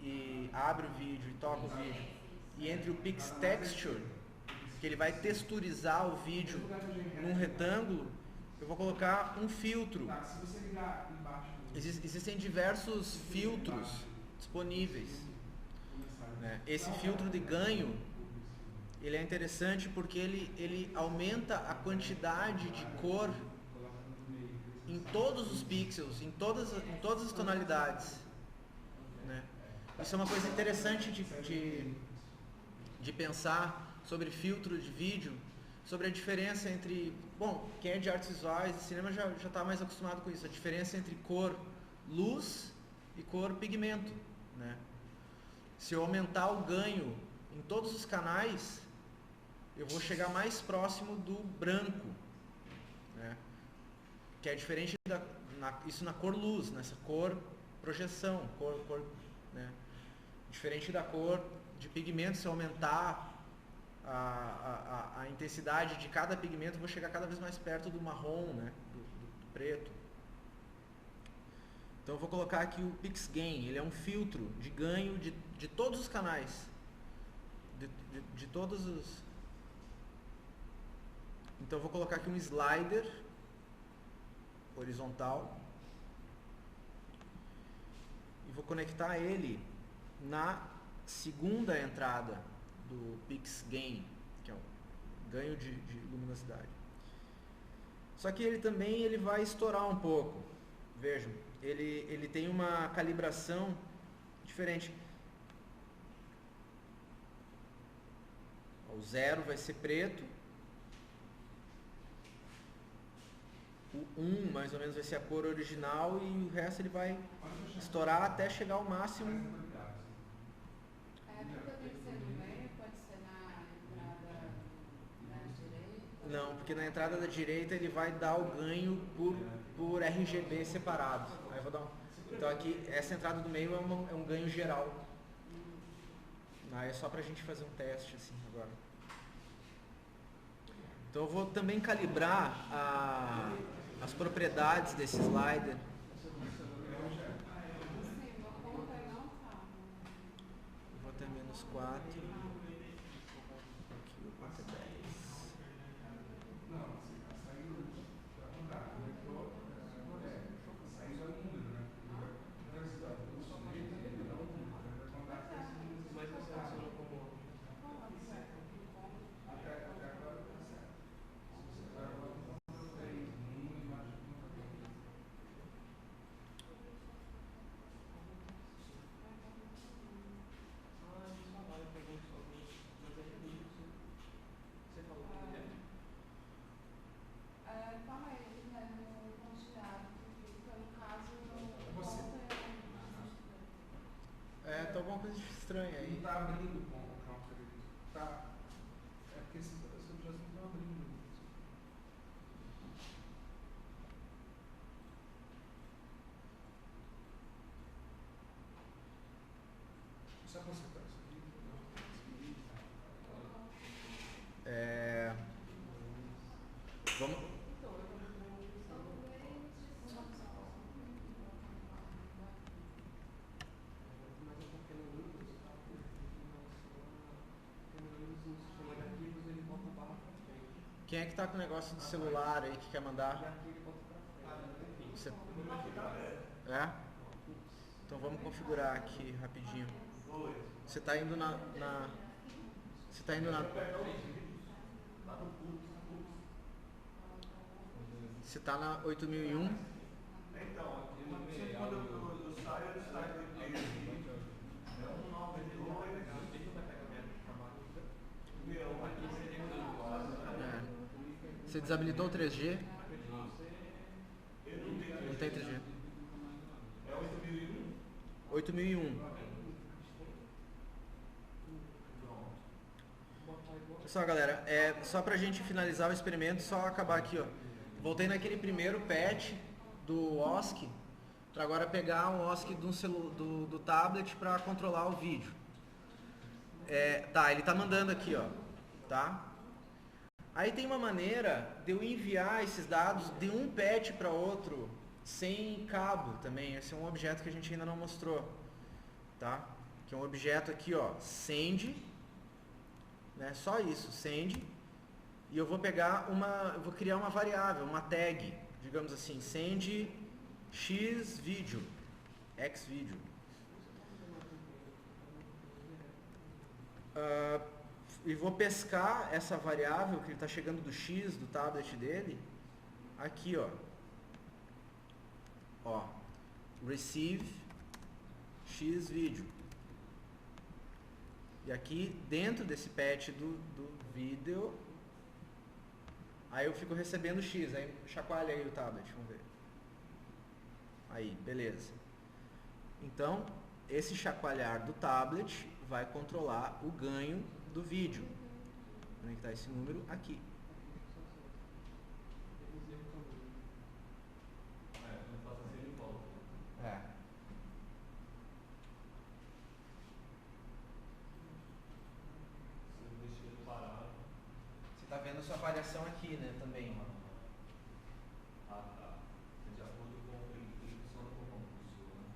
e abre o vídeo e toca o vídeo, e entre o PixTexture, que ele vai texturizar o vídeo num retângulo, eu vou colocar um filtro. Existem diversos filtros disponíveis, né? Esse filtro de ganho, ele é interessante porque ele aumenta a quantidade de cor em todos os pixels, em todas as tonalidades, né? Isso é uma coisa interessante de pensar sobre filtro de vídeo, sobre a diferença entre... Bom, quem é de artes visuais e cinema já está mais acostumado com isso, a diferença entre cor luz e cor pigmento, né? Se eu aumentar o ganho em todos os canais, eu vou chegar mais próximo do branco, né? Que é diferente isso na cor luz, nessa cor projeção, né? Diferente da cor de pigmento, se eu aumentar a intensidade de cada pigmento, eu vou chegar cada vez mais perto do marrom, né? Do preto. Então eu vou colocar aqui o PixGain, ele é um filtro de ganho de todos os canais, de todos os... Então eu vou colocar aqui um slider horizontal e vou conectar ele na segunda entrada do PixGain, que é o ganho de luminosidade. Só que ele também vai estourar um pouco. Vejam, ele tem uma calibração diferente. O 0 vai ser preto. O 1 mais ou menos vai ser a cor original e o resto ele vai estourar até chegar ao máximo. Tudo tem que ser no meio, pode ser na entrada da direita. Não, porque na entrada da direita ele vai dar o ganho por RGB separado. Aí eu vou dar Então aqui, essa entrada do meio é um ganho geral. Aí é só pra gente fazer um teste assim agora. Então eu vou também calibrar as propriedades desse slider. Sim, vou colocar não tá. Eu vou até -4. Aqui eu vou até 10. Mas você adiciona como você falou que Calma aí, ele tá no pontilhado, porque no caso Você- Tá alguma coisa estranha aí. Não tá abrindo o counter ali. Tá. É porque esses objetos não estão abrindo. Só consertar isso aqui. Vamos. mas eu porque no Windows, em relação no sistema de arquivos, ele bota a barra pra frente. Quem é que tá com o negócio do celular aí que quer E mandar? aqui ele bota pra frente. Você... É? Então vamos configurar aqui rapidinho. Você tá indo Você tá indo na. Você tá na 8001. Então, sempre quando eu saio, ele sai do IP. É 192. Deixa eu pegar minha trabalho. Você desabilitou o 3G? Não tem 3G. É 8001? 8001. Pessoal, galera, só pra gente finalizar o experimento, só acabar aqui, ó. Voltei naquele primeiro patch do OSC, para agora pegar um OSC do tablet para controlar o vídeo. Tá, ele tá mandando aqui, ó, tá? Aí tem uma maneira de eu enviar esses dados de um patch para outro sem cabo também. Esse é um objeto que a gente ainda não mostrou, tá? Que é um objeto aqui, ó, send, né? Só isso, send. E eu vou pegar eu vou criar uma variável, uma tag, digamos assim, send xvideo, xvideo. E vou pescar essa variável que ele está chegando do x do tablet dele, aqui, ó, receive xvideo. E aqui dentro desse patch do vídeo, aí eu fico recebendo X, aí chacoalha aí o tablet, vamos ver. Aí, beleza. Então, esse chacoalhar do tablet vai controlar o ganho do vídeo. Vou conectar esse número aqui. Não faça assim, ele volta. Você deixa ele parado. Você está vendo a sua variação aqui, né, também. Ah, tá. De acordo com ele funciona como funciona.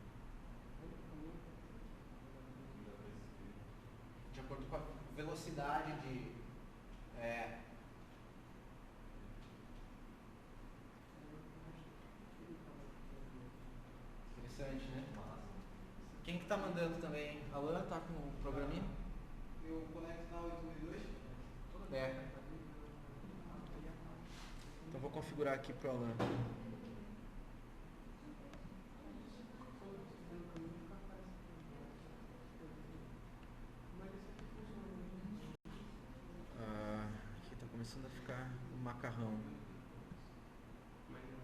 De acordo com a velocidade de... Interessante, né? Quem que tá mandando também? Alan, tá com o programinha? Eu conecto na 8002. Então vou configurar aqui pro Alan. Aqui tá começando a ficar um macarrão. Mas não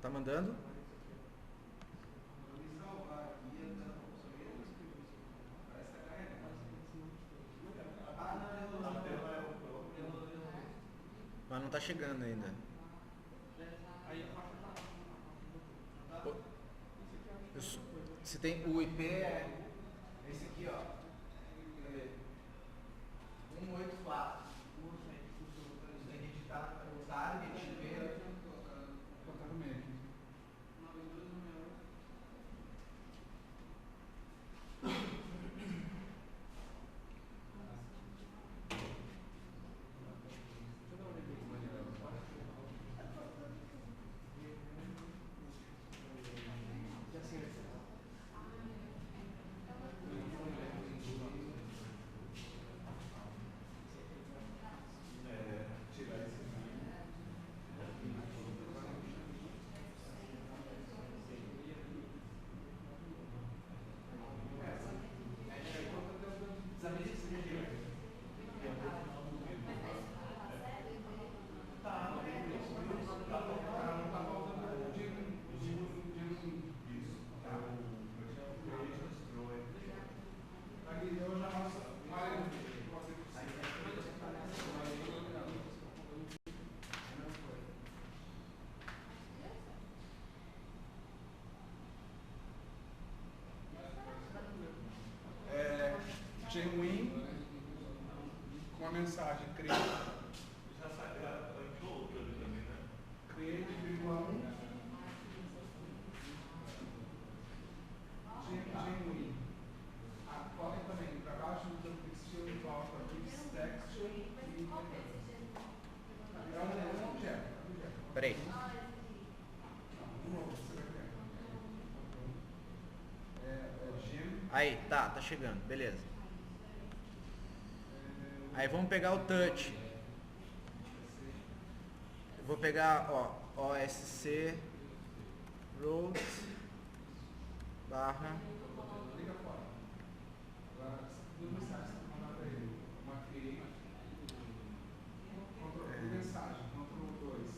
Tá mandando? Mas não tá chegando ainda. Se tem o IP é esse aqui, ó. 184. Você tem que digitar o target IP. Botar no meio aqui. Tirar esse Genuine com a mensagem create. já sagrado, entrou outro ali também, né? Create, vírgula 1. Genuine. Coloca também para baixo no campo estilo e volta mix text e é um objeto. Peraí. Aí, tá chegando, beleza. Aí vamos pegar o touch. Eu vou pegar, ó, OSC root barra Liga fora. Agora, duas mensagens que você mandar para ele. Uma create. Mensagem, Ctrl 2.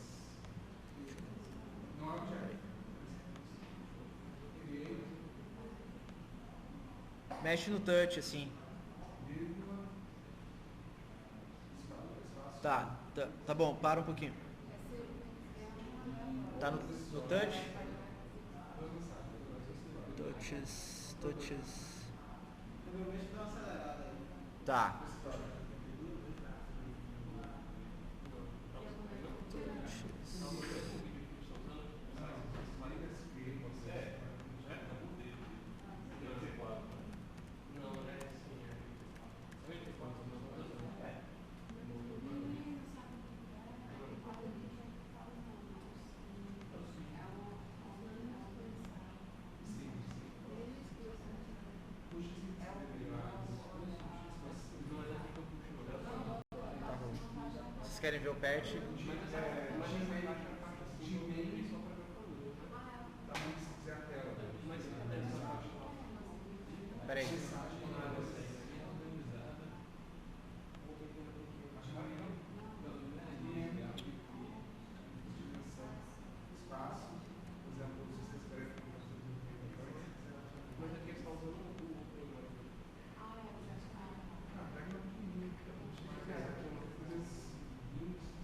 Não é objeto. Create. mexe no touch assim. Tá bom, para um pouquinho. Tá no touch? Touches. Tá. Vocês querem ver o patch?